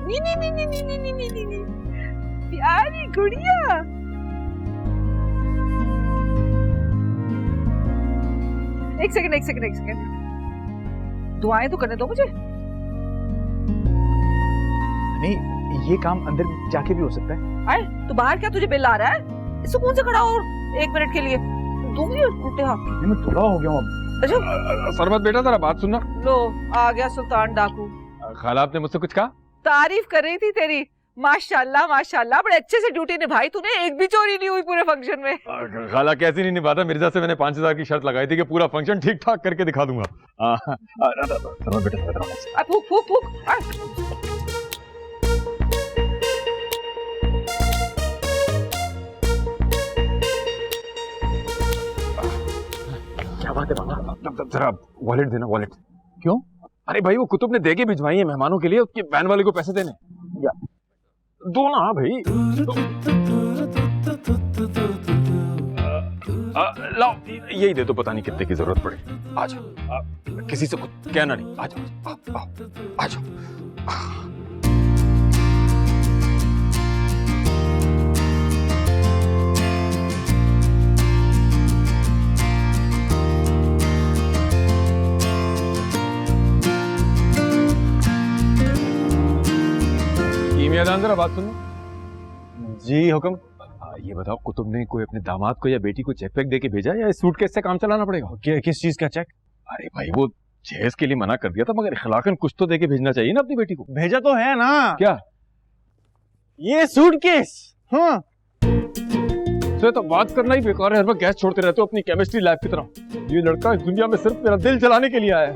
नी नी नी नी नी नी नी नी नी नी प्यारी गुड़िया। एक सेकंड दुआएं तो करने दो मुझे। नहीं, ये काम अंदर जाके भी हो सकता है। अरे तो बाहर क्या तुझे बिल आ रहा है? सुकून से खड़ा हो 1 मिनट के लिए। दूंगी उल्टे हाथ। मैं थोड़ा हो गया हूँ। अच्छा सरमत बेटा जरा बात सुनना। लो आ गया सुल्तान डाकू। खाला आपने मुझसे कुछ कहा? तारीफ कर रही थी तेरी। माशाल्लाह माशाल्लाह, बड़े अच्छे से ड्यूटी निभाई तूने, एक भी चोरी नहीं हुई पूरे फंक्शन में। खाला कैसी नहीं निभाता, मिर्जा से मैंने 5000 की शर्त लगाई थी कि पूरा फंक्शन ठीक ठाक करके दिखा दूंगा। सरमत बेटा फूक फूक फूक। क्या बात है मामा? जरा वॉलेट देना, वॉलेट। क्यों? अरे भाई वो कुतुब ने देके भिजवाई है मेहमानों के लिए, उसके वैन वाले को पैसे देने। या दो ना भाई। लाओ यही दे दो, पता नहीं कितने की जरूरत पड़े। आ जाओ, किसी से कुछ कहना नहीं। आ जाओ आ जाओ। ध्यान जरा बात सुनो। जी हुक्म। ये बताओ कुतुब ने कोई अपने दामाद को या बेटी को चेक वेक दे के भेजा या इस सूटकेस से काम चलाना पड़ेगा? किस चीज का चेक? अरे भाई वो जहेज के लिए मना कर दिया था, मगर इखलाकन कुछ तो दे के भेजना चाहिए ना अपनी बेटी को। भेजा तो है ना। क्या? ये सूटकेस। हाँ तो बात करना ही बेकार है, हर वक्त गैस छोड़ते रहते हो अपनी केमिस्ट्री लैब की तरह। ये लड़का इस दुनिया में सिर्फ मेरा दिल जलाने के लिए आया है।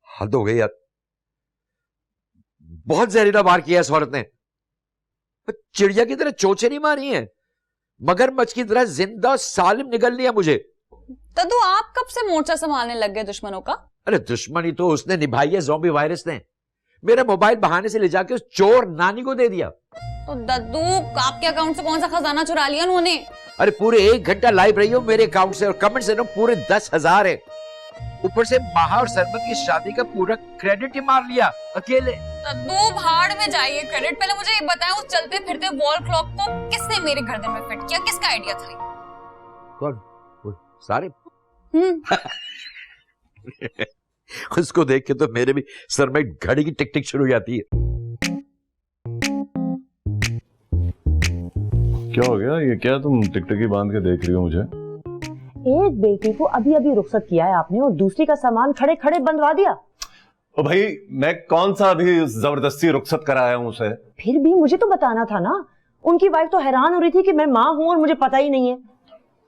हद हो गई यार, बहुत जहरीला वार किया इस औरत ने। चिड़िया की तरह चोंचे नहीं मारी हैं, मगरमच्छ की तरह जिंदा सालिम निगल लिया मुझे। तो आप कब से मोर्चा संभालने लग गए दुश्मनों का? अरे दुश्मनी तो उसने निभाई है, ज़ॉम्बी वायरस ने। मेरा मोबाइल बहाने से ले जाके उस चोर नानी को दे दिया। तो दद्दू आपके अकाउंट से कौन सा खजाना चुरा लिया उन्होंने? अरे पूरे 1 घंटा लाइव रही हो मेरे अकाउंट से और कमेंट से ना पूरे 10,000 है। ऊपर से महा और सरबत की शादी का पूरा क्रेडिट ही मार लिया अकेले। दद्दू भाड़ में जाइए, क्रेडिट पहले मुझे ये बताएं, उस चलते फिरते वॉल क्लॉक को किसने मेरे गर्दन में फिट किया? किसका आइडिया था? कौन? सारे। उसको देख के तो मेरे भी सर में घड़ी की टिक टिक शुरू हो जाती है। क्या हो गया? ये क्या तुम टिकटकी बांध के देख रही हो मुझे? एक बेटी को अभी अभी रुखसत किया है आपने और दूसरी का सामान खड़े खड़े बंधवा दिया। ओ भाई, मैं कौन सा अभी जबरदस्ती रुखसत कराया हूं उसे? फिर भी मुझे तो बताना था ना। उनकी वाइफ तो हैरान हो रही थी कि मैं माँ हूं और मुझे पता ही नहीं है।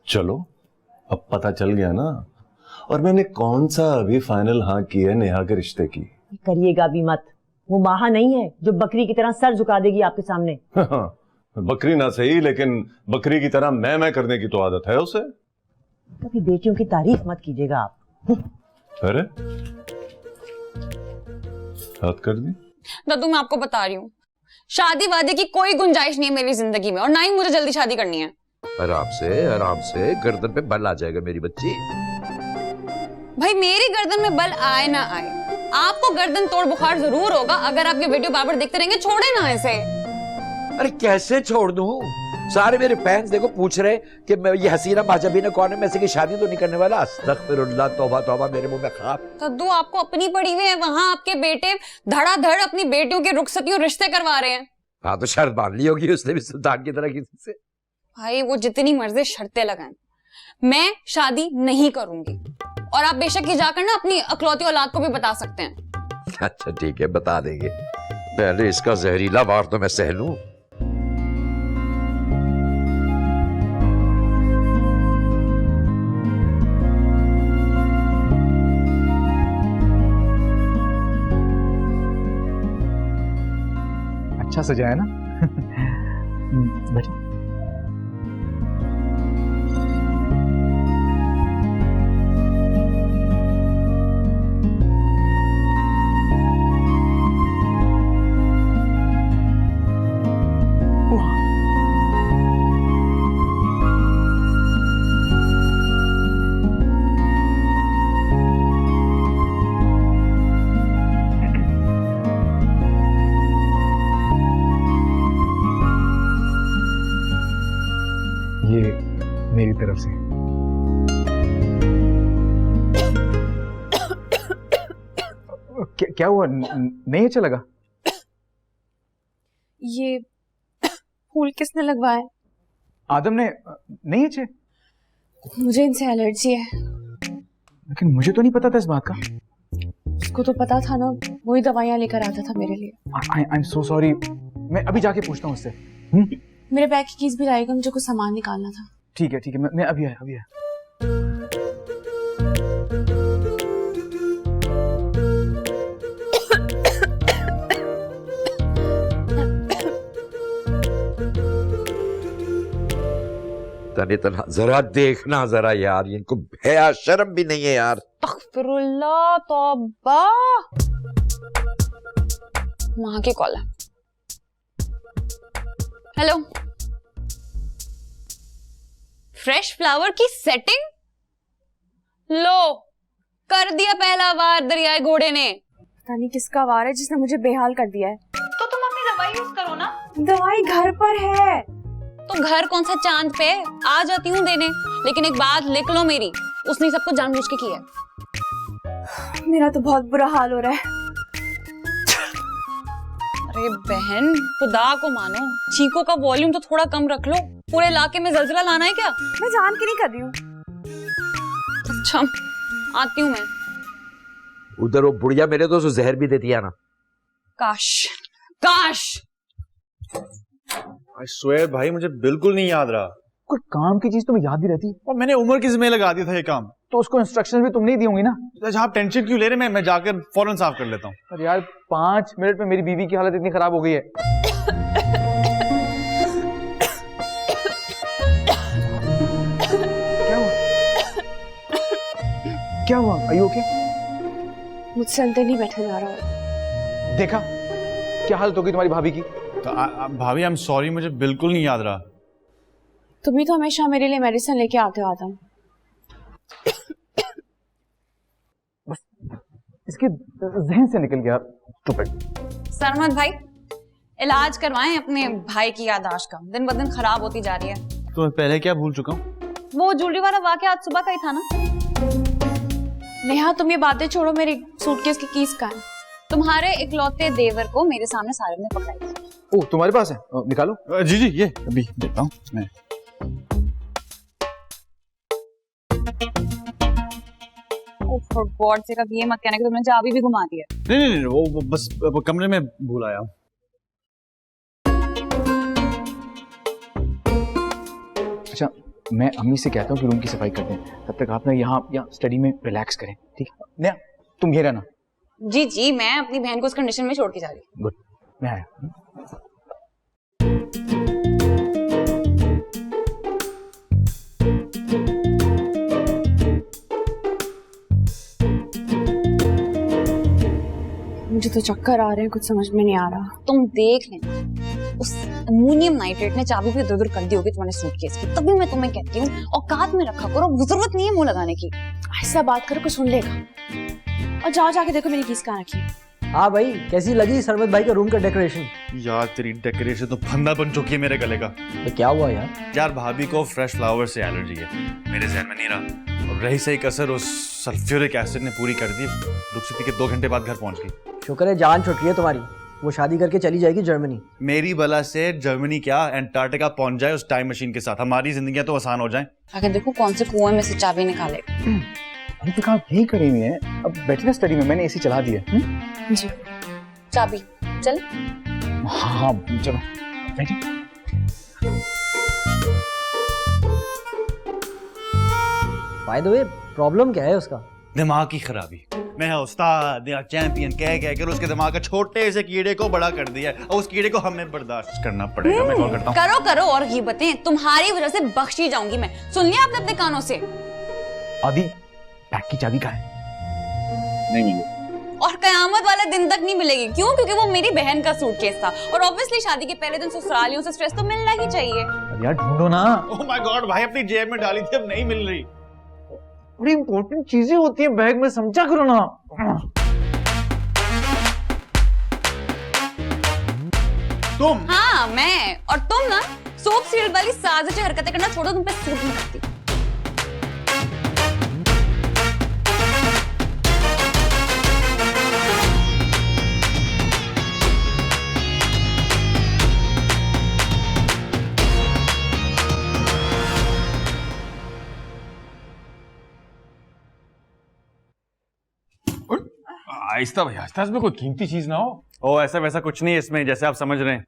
चलो अब पता चल गया ना। और मैंने कौन सा अभी फाइनल हाँ की है नेहा के रिश्ते की। करिएगा भी मत, वो माहा नहीं है जो बकरी की तरह सर झुका देगी आपके सामने। बकरी ना सही, लेकिन बकरी की तरह मैं करने की तो आदत है उसे। कभी बेटियों की तारीफ मत कीजिएगा आप। अरे हाथ कर दी। दादू मैं आपको बता रही हूँ, शादी वादी की कोई गुंजाइश नहीं है मेरी जिंदगी में, और ना ही मुझे जल्दी शादी करनी है। आराम से गर्दन पे बल आ जाएगा मेरी बच्ची। भाई मेरी गर्दन में बल आए ना आए, आपको गर्दन तोड़ बुखार जरूर होगा अगर आप ये वीडियो बार बार देखते रहेंगे। छोड़े ना इसे। अरे कैसे छोड़ दूं? सारे मेरे फैंस देखो पूछ रहे कि मैं ये हसीना बाजाबीना कौन है, मैं से की शादी तो नहीं करने वाला। अस्तगफिरुल्लाह, तौबा तौबा, मेरे मुंह में खाक। दद्दू आपको अपनी पड़ी हुई है, वहां आपके बेटे धड़ाधड़ अपनी बेटियों के रुखसतियों रिश्ते करवा रहे हैं। हाँ तो शर्त बांध ली होगी उसने भी सुल्तान की तरह किसी से। भाई वो जितनी मर्जी शर्तें लगाएं, मैं शादी नहीं करूंगी। और आप बेशक ही जाकर ना अपनी अकलौती औलाद को भी बता सकते हैं। अच्छा ठीक है, बता देंगे। पहले इसका जहरीला वार तो मैं सह लूं। अच्छा सजा है ना? बैठिए। मेरी तरफ से। क्या हुआ? नहीं अच्छा लगा? ये फूल किसने लगवाया? आदम ने। नहीं अच्छे? मुझे इनसे एलर्जी है। लेकिन मुझे तो नहीं पता था इस बात का। उसको तो पता था ना, वही दवाइयाँ लेकर आता था मेरे लिए। I am so sorry. मैं अभी जाके पूछता हूँ उससे। मेरे बैग की कीज भी लाएगा, मुझे कुछ सामान निकालना था। ठीक है मैं अभी आया तना जरा देखना जरा यार, इनको हया शर्म भी नहीं है यार। अस्तगफिरुल्लाह, तौबा। माँ की कॉल है। हेलो, फ्रेश फ्लावर की सेटिंग लो, कर दिया पहला वार दरियाए घोड़े ने। पता नहीं किसका वार है जिसने मुझे बेहाल कर दिया है। तो तुम अपनी दवाई यूज करो ना। दवाई घर पर है। तो घर कौन सा चांद पे, आ जाती हूँ देने, लेकिन एक बात लिख लो मेरी, उसने सब कुछ जानबूझ के किया है। मेरा तो बहुत बुरा हाल हो रहा है। अरे बहन, खुदा को मानो, चीखों का वॉल्यूम तो थोड़ा कम रख लो। पूरे इलाके में जलजला लाना है क्या? मैं जान के नहीं कर रही हूँ। अच्छा, आती हूँ मैं। उधर वो बुढ़िया मेरे तो जहर भी देती है ना। काश काश। आई स्वेयर भाई, मुझे बिल्कुल नहीं याद रहा। कोई काम की चीज तुम्हें याद ही रहती। और मैंने उमर की जिम्मे लगा दिया था ये काम। तो उसको इंस्ट्रक्शंस भी तुम नहीं दी होंगी ना। अच्छा, आप टेंशन क्यों ले रहे हैं? मैं जाकर फौरन साफ कर लेता हूँ। अरे यार 5 मिनट में मेरी बीवी की हालत इतनी खराब हो गई है। क्या हुआ? Are you okay? मुझसे अंदर नहीं बैठा जा रहा। देखा क्या हालत होगी तुम्हारी भाभी की? तो भाभी, आई एम सॉरी, मुझे बिल्कुल नहीं याद रहा। तुम ही तो हमेशा मेरे लिए मेडिसिन लेके आते हो आदम। बस इसके जहन से निकल गया। स्टूपिड। सरमत भाई, इलाज करवाएं अपने भाई की याददाश्त का, दिन ब दिन खराब होती जा रही है। तो मैं पहले क्या भूल चुका हूँ? वो ज्वेलरी वाला वाकया आज सुबह का ही था ना। नेहा, तुम ये बातें छोड़ो, मेरी सूटकेस की कीज कहाँ है? तुम्हारे इकलौते देवर को मेरे सामने सारे ने पकड़ाई थी। ओह, तुम्हारे पास है? निकालो। जी जी, ये अभी देता हूँ मैं। फॉर गॉड सेक, अब ये मत कहना कि तुमने चाबी भी घुमा दी है। नहीं नहीं नहीं, वो बस वो कमरे में भूल आया हूँ। अच्छा, मैं अम्मी से कहता हूँ कि रूम की सफाई कर दें, तब तक आप ना यहाँ स्टडी में रिलैक्स करें, ठीक है? नेहा, तुम ये रहना। जी जी, मैं अपनी बहन को उस कंडीशन में छोड़ के जा रही हूँ। गुड, मैं आया। मुझे तो चक्कर आ रहे हैं, कुछ समझ में नहीं आ रहा। तुम देख लेना, उस अमोनियम नाइट्रेट ने चाबी भी इधर-उधर कर दी होगी तुम्हारे सूटकेस की, तभी मैं तुम्हें कहती हूँ औकात में रखा करो, जरूरत नहीं है मुंह लगाने की। ऐसा बात करो, कुछ सुन लेगा। और जाओ जाके देखो मेरी कीज कहाँ रखी है। हाँ भाई, कैसी लगी सरमत भाई का रूम का डेकोरेशन? यार तेरी डेकोरेशन तो फंदा बन चुकी है मेरे गले का। तो क्या हुआ यार? यार भाभी को फ्रेश फ्लावर से एलर्जी है, मेरे जहन में नहीं रहा, और रही सही कसर उस सल्फ्यूरिक एसिड ने पूरी कर दी। रुखसती के 2 घंटे बाद घर पहुंच गई। शुक्र है जान छुट रही है तुम्हारी। वो शादी करके चली जाएगी जर्मनी। मेरी बला से जर्मनी क्या, एंटार्क्टिका पहुंच जाए उस टाइम मशीन के साथ, हमारी जिंदगियां तो आसान हो जाएं। आगे देखो कौन से कुएं में से चाबी निकाले। अभी तक आप यही करी हुई है, अब बैठे ना स्टडी में, मैंने एसी चला दिया। जी, चाबी चल। हाँ चलो बैठे। बाय द वे, प्रॉब्लम क्या है उसका? दिमाग की खराबी। मैं उस्ताद या चैंपियन कह कर उसके दिमाग का छोटे से कीड़े को बड़ा कर दिया है, और उस कीड़े को हमें बर्दाश्त करना पड़ेगा। मैं कॉल करता हूँ। करो करो और ये बतें, तुम्हारी वजह से बख्शी जाऊंगी मैं। सुन लिया आपने अपने कानों से? आदि, बैग की चाबी कहाँ है? नहीं मिली। और कयामत वाले दिन तक नहीं मिलेगी। क्यों? क्योंकि वो मेरी बहन का सूटकेस था, और ऑब्वियसली शादी के पहले दिन ससुरालियों से स्ट्रेस तो मिलना ही चाहिए। यार ढूंढो ना। ओह माय गॉड भाई, अपनी जेब में डाली थी, अब नहीं मिल रही। बड़ी इंपॉर्टेंट चीजें होती हैं बैग में, समझा करो ना। तुम? हाँ मैं, और तुम ना सोप सीरियल वाली साजिश हरकतें करना छोड़ो, तुम पे सूट नहीं करती। आहिस्ता भाई आहिस्ता, इसमें कोई कीमती चीज ना हो। ओ ऐसा वैसा कुछ नहीं है इसमें, जैसे आप समझ रहे हैं।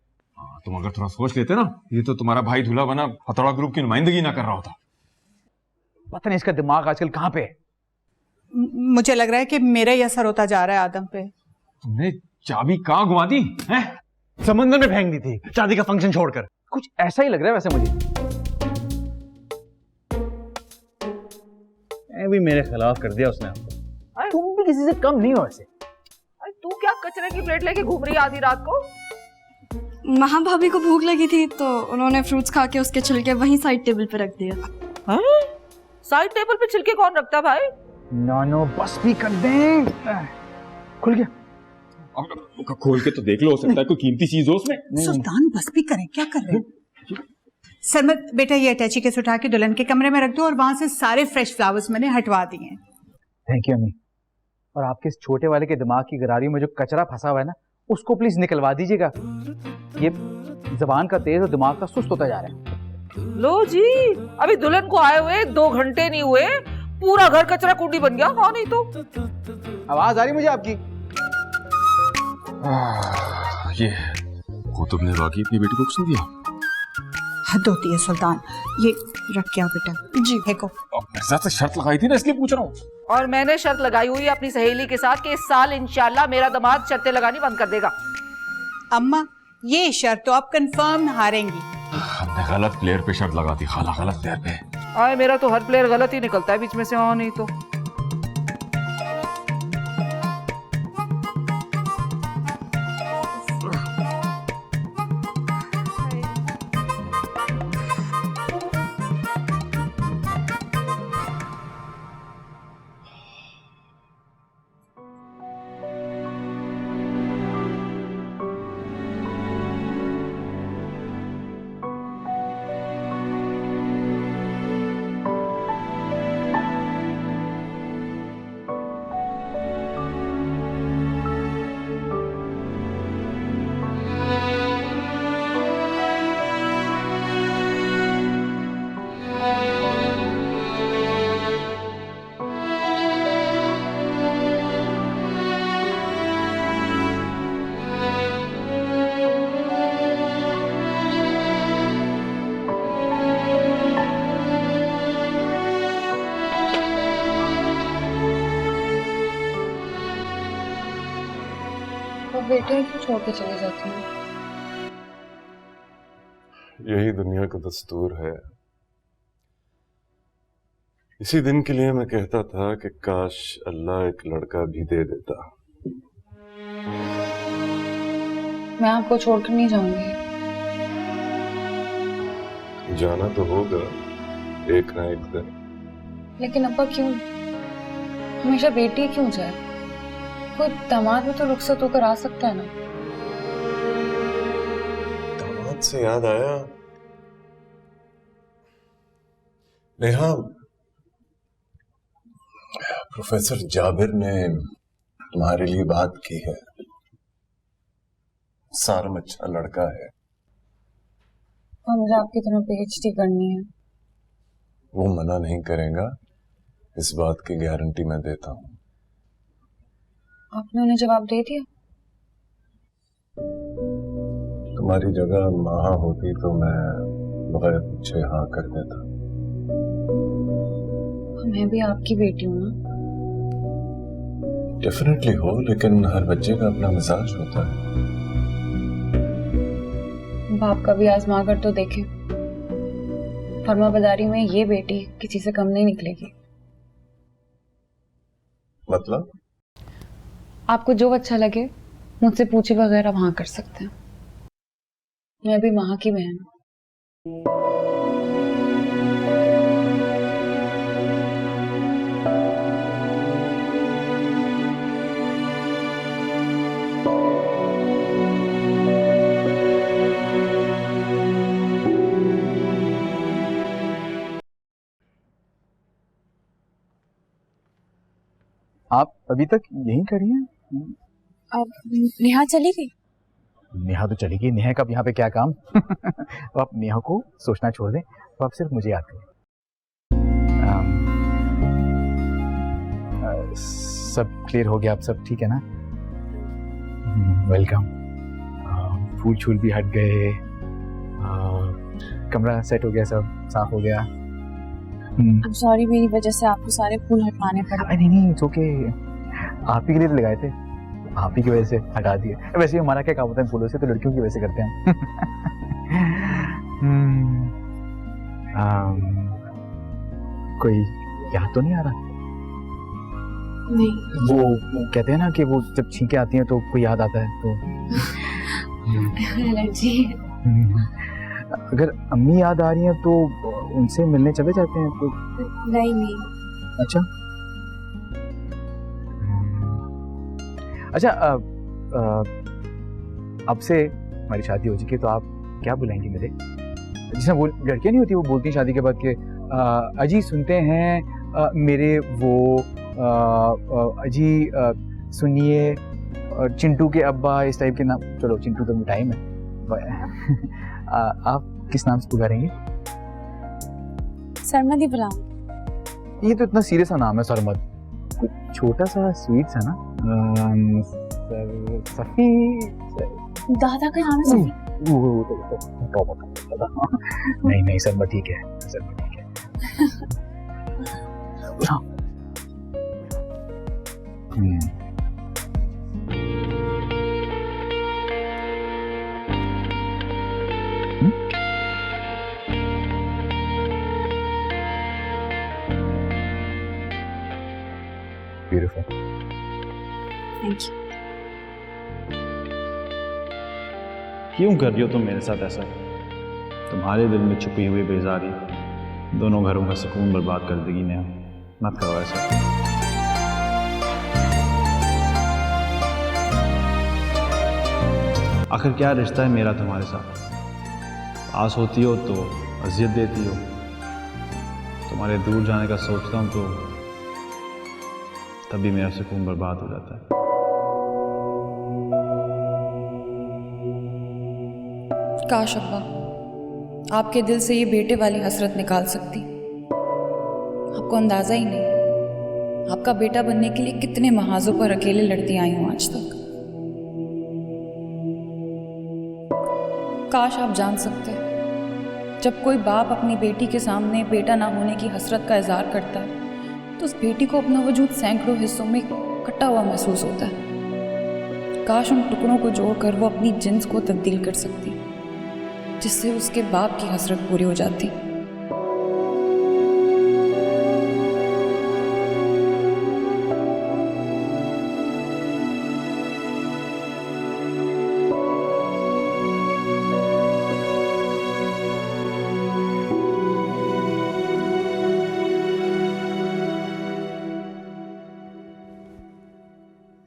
तुम अगर थोड़ा सोच लेते ना, ये तो तुम्हारा भाई दूल्हा बना हथौड़ा ग्रुप की नुमाइंदगी ना कर रहा होता। पता नहीं इसका दिमाग आजकल कहाँ पे है। मुझे लग रहा है कि मेरा ही असर होता जा रहा है आदम पे। तुमने चाबी कहाँ घुमा दी है? समंदर में फेंक दी थी शादी का फंक्शन छोड़कर। कुछ ऐसा ही लग रहा है वैसे मुझे। भी मेरे खिलाफ कर दिया उसने आपको। तुम भी किसी से कम नहीं हो ऐसे। तू क्या कचरे की प्लेट लेके घूम रही है आधी रात को? महा भाभी को भूख लगी थी तो उन्होंने फ्रूट्स खा के उसके छिलके वहीं साइड टेबल पे रख दिया। साइड टेबल पे छिलके कौन रखता भाई? नानो बस भी कर दे। खुल गया। खोल के तो देख लो, हो सकता है कोई कीमती चीज हो उसमें। सुल्तान बस भी करें, क्या कर रहे हैं? सरमत बेटा ये अटैची केस उठा के दुल्हन के कमरे में रख दो और वहां से सारे फ्रेश फ्लावर्स मैंने हटवा दिए हैं। थैंक यू अम्मी। और आपके इस छोटे वाले के दिमाग की गरारी में जो कचरा फंसा हुआ है ना, उसको प्लीज निकलवा दीजिएगा। ये जबान का तेज और दिमाग का सुस्त होता जा रहा है। लो जी, अभी दुल्हन को आए हुए 2 घंटे नहीं हुए, पूरा घर कचरा कुंडी बन गया। हाँ नहीं तो आवाज आ रही मुझे आपकी। ये वो तुमने वाकई अपनी बेटी को कुछ नहीं दिया? हद होती है सुल्तान। ये रख के आओ बेटा। जी फेंको। मेरे साथ से शर्त लगाई थी ना, इसलिए पूछ रहा हूँ। और मैंने शर्त लगाई हुई है अपनी सहेली के साथ कि इस साल इंशाल्लाह मेरा दामाद शर्तें लगानी बंद कर देगा। अम्मा ये शर्त तो आप कंफर्म हारेंगी। हमने गलत प्लेयर पे शर्त लगा दी खाला, गलत प्लेयर पे। आए मेरा तो हर प्लेयर गलत ही निकलता है बीच में से। हाँ नहीं तो बेटे क्यों छोड़ के चले जाती हूँ? यही दुनिया का दस्तूर है। इसी दिन के लिए मैं कहता था कि काश अल्लाह एक लड़का भी दे देता। मैं आपको छोड़कर नहीं जाऊंगी। जाना तो होगा एक ना एक दिन। लेकिन अब्बा क्यों? हमेशा बेटी क्यों जाए? कोई दामाद भी तो रुखसत होकर आ सकता है ना। दामाद से याद आया, नेहा, प्रोफेसर जाबिर ने तुम्हारे लिए बात की है। सारम अच्छा लड़का है। और मुझे आपकी तरह पीएचडी करनी है। वो मना नहीं करेगा, इस बात की गारंटी मैं देता हूं। आपने उन्हें जवाब दे दिया? तुम्हारी जगह माँ होती तो मैं बगैर पूछे हाँ कर देता। मैं भी आपकी बेटी हूँ ना। डेफिनेटली हो, लेकिन हर बच्चे का अपना मिजाज होता है। बाप का भी आजमा कर तो देखें। फर्माबरदारी में ये बेटी किसी से कम नहीं निकलेगी। मतलब? आपको जो अच्छा लगे मुझसे पूछे बगैर आप हाँ कर सकते हैं। मैं भी माँ की बहन हूँ। आप अभी तक यहीं खड़ी हैं? अब नेहा चली गई? नेहा तो चली गई, नेहा का अब यहाँ पे क्या काम? तो आप नेहा को सोचना छोड़ दें, तो आप सिर्फ मुझे याद करें। सब क्लियर हो गया? आप सब ठीक है ना? वेलकम। फूल छूल भी हट गए, कमरा सेट हो गया, सब साफ हो गया। I'm sorry, मेरी वजह से आपको सारे फूल हटवाने पड़े। नहीं, इट्स ओके। आप ही के लिए तो लगाए थे, आप ही की वजह से हटा दिए। वैसे हमारा क्या काम होता है फूलों से, तो लड़कियों की वजह से करते हैं। कोई याद तो नहीं आ रहा? नहीं। वो कहते हैं ना कि वो जब छींके आती हैं तो कोई याद आता है, तो एलर्जी। अगर अम्मी याद आ रही हैं तो उनसे मिलने चले जाते हैं तो? नहीं। अच्छा अच्छा, अब से हमारी शादी हो चुकी है तो आप क्या बुलाएंगी मेरे? जिसमें वो लड़कियां नहीं होती, वो बोलती हैं शादी के बाद के अजी सुनते हैं मेरे वो अजी सुनिए चिंटू के अब्बा, इस टाइप के नाम। चलो चिंटू तो टाइम है। आप किस नाम से पुकारेंगे? सरमद ही बुलाऊं? ये तो इतना सीरियस सा नाम है सरमद, कुछ छोटा सा स्वीट सा ना। सफी दादा का नाम है सफी? वो तो नहीं सरमद ठीक है, सरमद ठीक है। Beautiful. Thank you. क्यों कर रही हो तुम मेरे साथ ऐसा? तुम्हारे दिल में छुपी हुई बेजारी दोनों घरों का सुकून बर्बाद कर देगी नेहा। मत करो ऐसा। आखिर क्या रिश्ता है मेरा तुम्हारे साथ? पास होती हो तो अजियत देती हो, तुम्हारे दूर जाने का सोचता हूं तो तभी मेरा सुकून बर्बाद हो जाता है। काश अब्बा आपके दिल से ये बेटे वाली हसरत निकाल सकती। आपको अंदाजा ही नहीं आपका बेटा बनने के लिए कितने महाजों पर अकेले लड़ती आई हूं आज तक। काश आप जान सकते, जब कोई बाप अपनी बेटी के सामने बेटा ना होने की हसरत का इजहार करता है तो उस बेटी को अपना वजूद सैकड़ों हिस्सों में कटा हुआ महसूस होता है। काश उन टुकड़ों को जोड़कर वो अपनी जिन्स को तब्दील कर सकती, जिससे उसके बाप की हसरत पूरी हो जाती।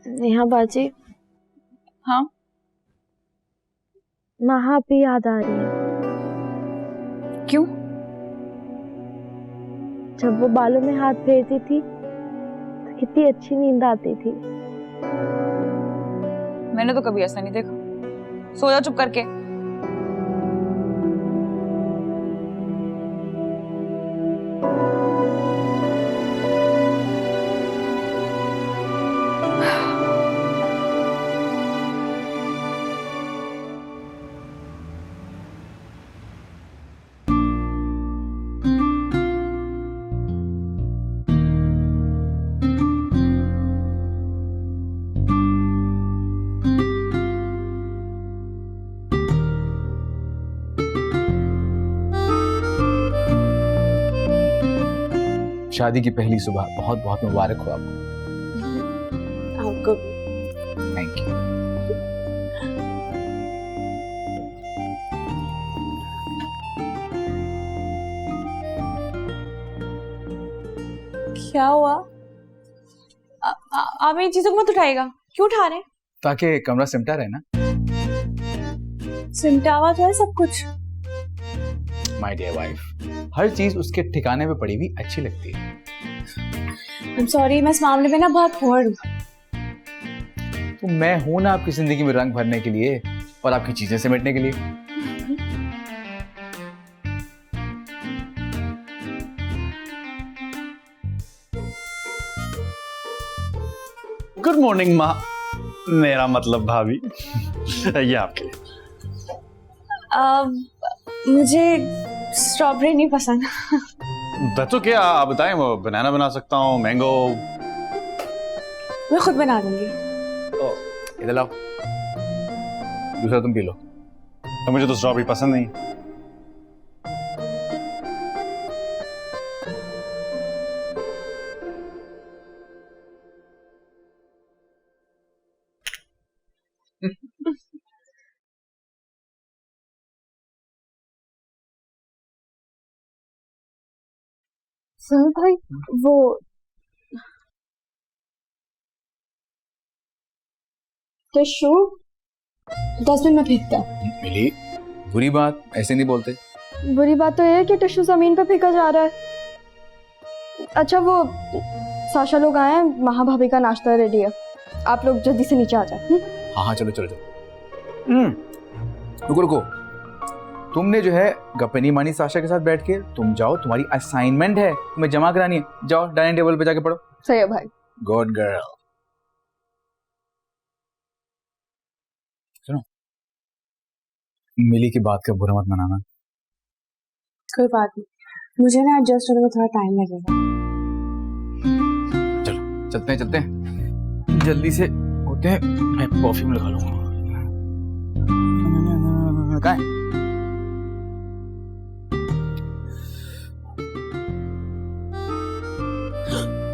नेहा बाजी। हाँ महा भी याद आ रही है। क्यों? जब वो बालों में हाथ फेरती थी तो कितनी अच्छी नींद आती थी। मैंने तो कभी ऐसा नहीं देखा। सो जा चुप करके। शादी की पहली सुबह बहुत बहुत मुबारक हो आपको। आपको थैंक यू। क्या हुआ? आप इन चीजों को मत उठाएगा। क्यों उठा रहे हैं? ताकि कमरा सिमटा रहे ना। सिमटा हुआ तो है सब कुछ। माय डियर वाइफ, हर चीज उसके ठिकाने पे पड़ी हुई अच्छी लगती है। I'm sorry, मैं इस मामले में ना बहुत फॉरवर्ड हूँ। तो मैं हूं ना आपकी जिंदगी में रंग भरने के लिए और आपकी चीजें समेटने के लिए। गुड मॉर्निंग माँ, मेरा मतलब भाभी। ये आपके लिए। मुझे स्ट्रॉबेरी नहीं पसंद। तो क्या आप बताएं, वो बनाना बना सकता हूँ, मैंगो। मैं खुद बना दूंगी। इधर लाओ, दूसरा तुम पी लो। तो मुझे तो स्ट्रॉबेरी पसंद नहीं। सुनो भाई, वो टिश्यू 10 मिनट में भेजता। मिली बुरी बात, ऐसे नहीं बोलते। बुरी बात तो ये है कि टिश्यू जमीन पे फेंका जा रहा है। अच्छा वो साशा लोग आए हैं, महाभाभी का नाश्ता रेडी है, आप लोग जल्दी से नीचे आ जाए। हाँ हाँ चलो चलो चलो। रुको रुको, तुमने जो है गप्पे नहीं मानी साशा के साथ बैठ के। तुम जाओ, तुम्हारी असाइनमेंट है, तुम्हें जमा करानी है। जाओ डाइनिंग टेबल पे जाके पढ़ो। सही है भाई। Good girl. सुनो, मिली की बात का बुरा मत मनाना। कोई बात नहीं, मुझे ना एडजस्ट होने में थोड़ा टाइम लगेगा। चलो चलते हैं जल्दी से होते हैं। मैं परफ्यूम लगा लूंगा। कहाँ है?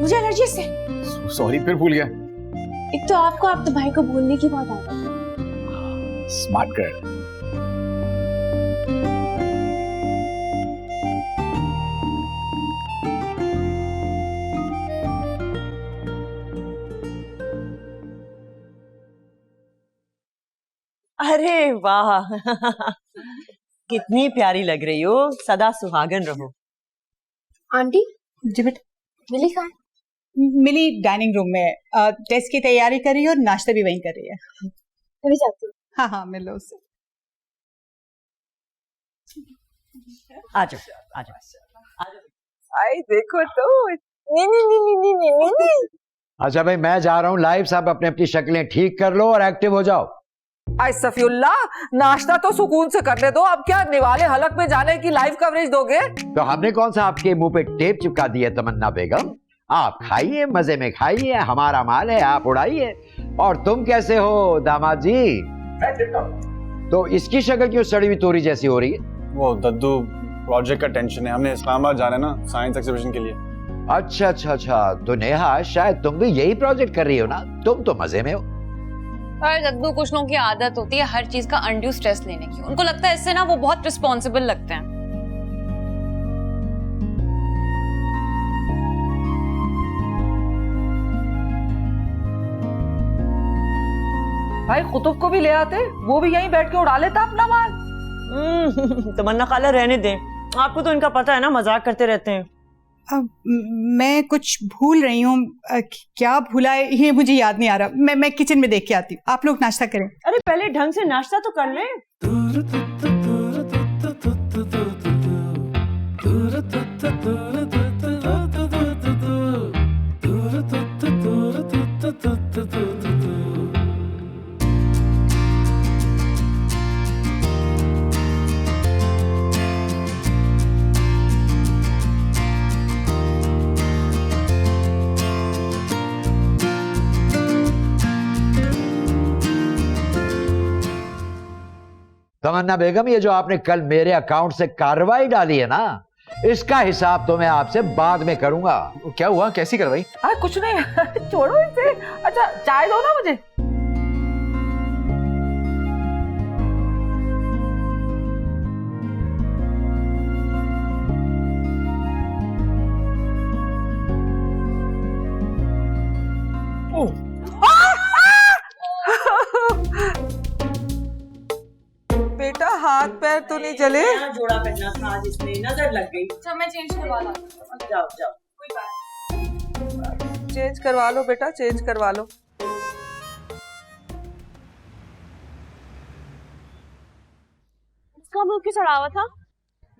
मुझे एलर्जी से। सॉरी, फिर भूल गया। एक तो आपको आपके भाई को भूलने की बहुत आदत है। Smart girl. अरे वाह कितनी प्यारी लग रही हो, सदा सुहागन रहो। आंटी जी बेटा, मिली कहाँ है? मिली डाइनिंग रूम में टेस्ट की तैयारी कर रही है और नाश्ता भी वहीं कर रही है। मैं जाती हूँ। हाँ हाँ मिलो उससे। आ जाओ आ जाओ। आई देखो तो। अच्छा भाई मैं जा रहा हूँ लाइव, सब अपने अपनी शक्लें ठीक कर लो और एक्टिव हो जाओ। आई सफीउल्ला, नाश्ता तो सुकून से करने दो, अब क्या निवाले हलक में जाने की लाइव कवरेज दोगे? तो हमने कौन सा आपके मुंह पे टेप चिपका दी है तमन्ना बेगम? आप खाइए, मजे में खाइए, हमारा माल है, आप उड़ाइए। और तुम कैसे हो दामाद जी? तो इसकी शक्ल क्यों सड़ी हुई तोरी जैसी हो रही है? वो दद्दू प्रोजेक्ट का टेंशन है, हमने इस्लामाबाद जाना है ना साइंस एग्जीबिशन के लिए। अच्छा अच्छा अच्छा, तो नेहा शायद तुम भी यही प्रोजेक्ट कर रही हो ना? तुम तो मजे में हो। पर दद्दू कुछ लोगों की आदत होती है हर चीज का अनड्यू स्ट्रेस लेने की। उनको लगता है इससे ना वो बहुत रिस्पॉन्सिबल लगते हैं। भाई कुतुब को भी ले आते, वो भी यहीं बैठ के उड़ा लेता अपना माल। तमन्ना खाला रहने दें, आपको तो इनका पता है ना, मजाक करते रहते हैं। मैं कुछ भूल रही हूँ, क्या भूला है ये मुझे याद नहीं आ रहा। मैं किचन में देख के आती हूँ, आप लोग नाश्ता करें। अरे पहले ढंग से नाश्ता तो कर लें। तमन्ना बेगम, ये जो आपने कल मेरे अकाउंट से कार्रवाई डाली है ना, इसका हिसाब तो मैं आपसे बाद में करूंगा। क्या हुआ, कैसी कार्रवाई? कुछ नहीं छोड़ो इसे। अच्छा चाय दो ना मुझे। बेटा हाथ पैर तो नहीं चले? जोड़ा पहनना था आज, इसमें नजर लग गई। अच्छा मैं चेंज करवा लाती हूँ। जाओ जाओ। कोई बात। चेंज करवा लो बेटा, चेंज करवा लो। इसका मुंह क्यों सड़ा था?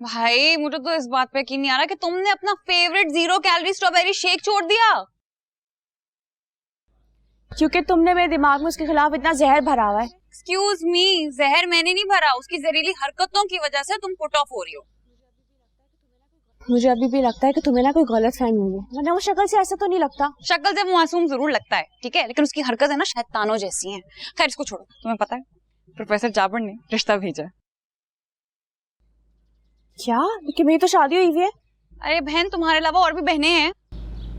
भाई मुझे तो इस बात पे यकीन नहीं आ रहा कि तुमने अपना फेवरेट 0 कैलोरी स्ट्रॉबेरी शेक छोड़ दिया। क्योंकि तुमने मेरे दिमाग में उसके खिलाफ इतना जहर भरा हुआ है। एक्सक्यूज मी, जहर मैंने नहीं भरा, उसकी जहरीली हरकतों की वजह से तुम पुट ऑफ हो रही हो। मुझे अभी भी लगता है कि तुम्हें ना कोई गलत फहमी हुई है, वरना वो शक्ल से ऐसा तो नहीं लगता। शक्ल से मासूम जरूर लगता है, ठीक है, लेकिन उसकी हरकत है ना शैतानों जैसी है। खैर इसको छोड़ो, तुम्हें पता है प्रोफेसर जाबर ने रिश्ता भेजा है। क्या? कि मेरी तो शादी हुई है। अरे बहन, तुम्हारे अलावा और भी बहनें हैं।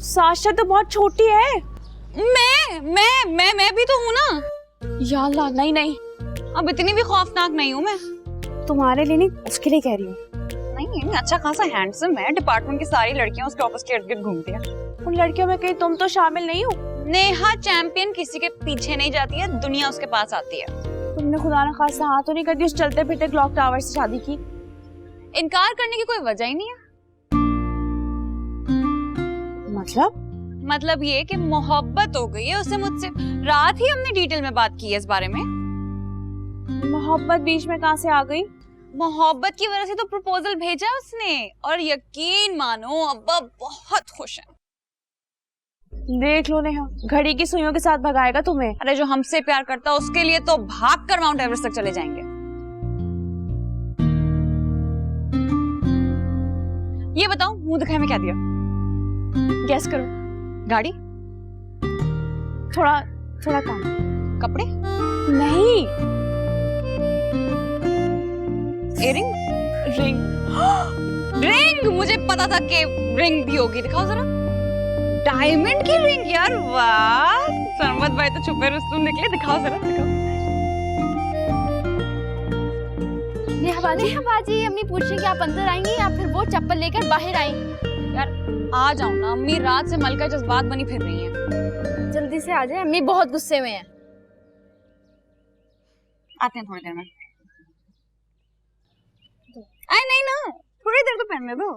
साशा तो बहुत छोटी है। मैं भी तो हूँ ना। या अल्लाह, नहीं नहीं, अब इतनी भी खौफनाक नहीं हूँ मैं। तुम्हारे लिए नहीं, उसके लिए कह रही हूँ। नहीं, अच्छा खासा हैंडसम है, डिपार्टमेंट की सारी लड़कियां उसके ऑफिस के इर्द गिर्द घूमती हैं। उन लड़कियों में कहीं तुम तो शामिल नहीं हो? नेहा चैंपियन किसी के पीछे नहीं जाती है, दुनिया उसके पास आती है। तुमने खुदा ना खासा हाथ तो नहीं कर दी उस चलते फिरते क्लॉक टावर से शादी की? इनकार करने की कोई वजह ही नहीं है। मतलब ये कि मोहब्बत हो गई है उससे मुझसे। रात ही हमने डिटेल में बात की है इस बारे में। मोहब्बत बीच में कहाँ से आ गई? मोहब्बत की वजह से तो प्रपोजल भेजा उसने, और यकीन मानो अब्बा बहुत खुश हैं। देख लो नेहा, घड़ी की सुइयों के साथ भगाएगा तुम्हें। अरे जो हमसे प्यार करता है उसके लिए तो भाग कर माउंट एवरेस्ट तक चले जाएंगे। ये बताओ मुंह दिखाए में क्या दिया? गैस करो। गाड़ी? थोड़ा काम। कपड़े? नहीं। इयरिंग? रिंग। मुझे पता था कि रिंग भी होगी। दिखाओ जरा। डायमंड की रिंग यार, वाह। सरमत भाई तो छुपे रुस्तुम निकले। दिखाओ जरा, दिखाओ। नेहा बाजी, अम्मी पूछ रही कि आप अंदर आएंगी या फिर वो चप्पल लेकर बाहर आएंगी? यार आ जाओ ना, अम्मी रात से मलका जज्बात बनी फिर रही हैं। जल्दी से आ जाए, अम्मी बहुत गुस्से में है। आते हैं थोड़ी देर में। अरे नहीं ना, थोड़ी देर तो पहनने दो।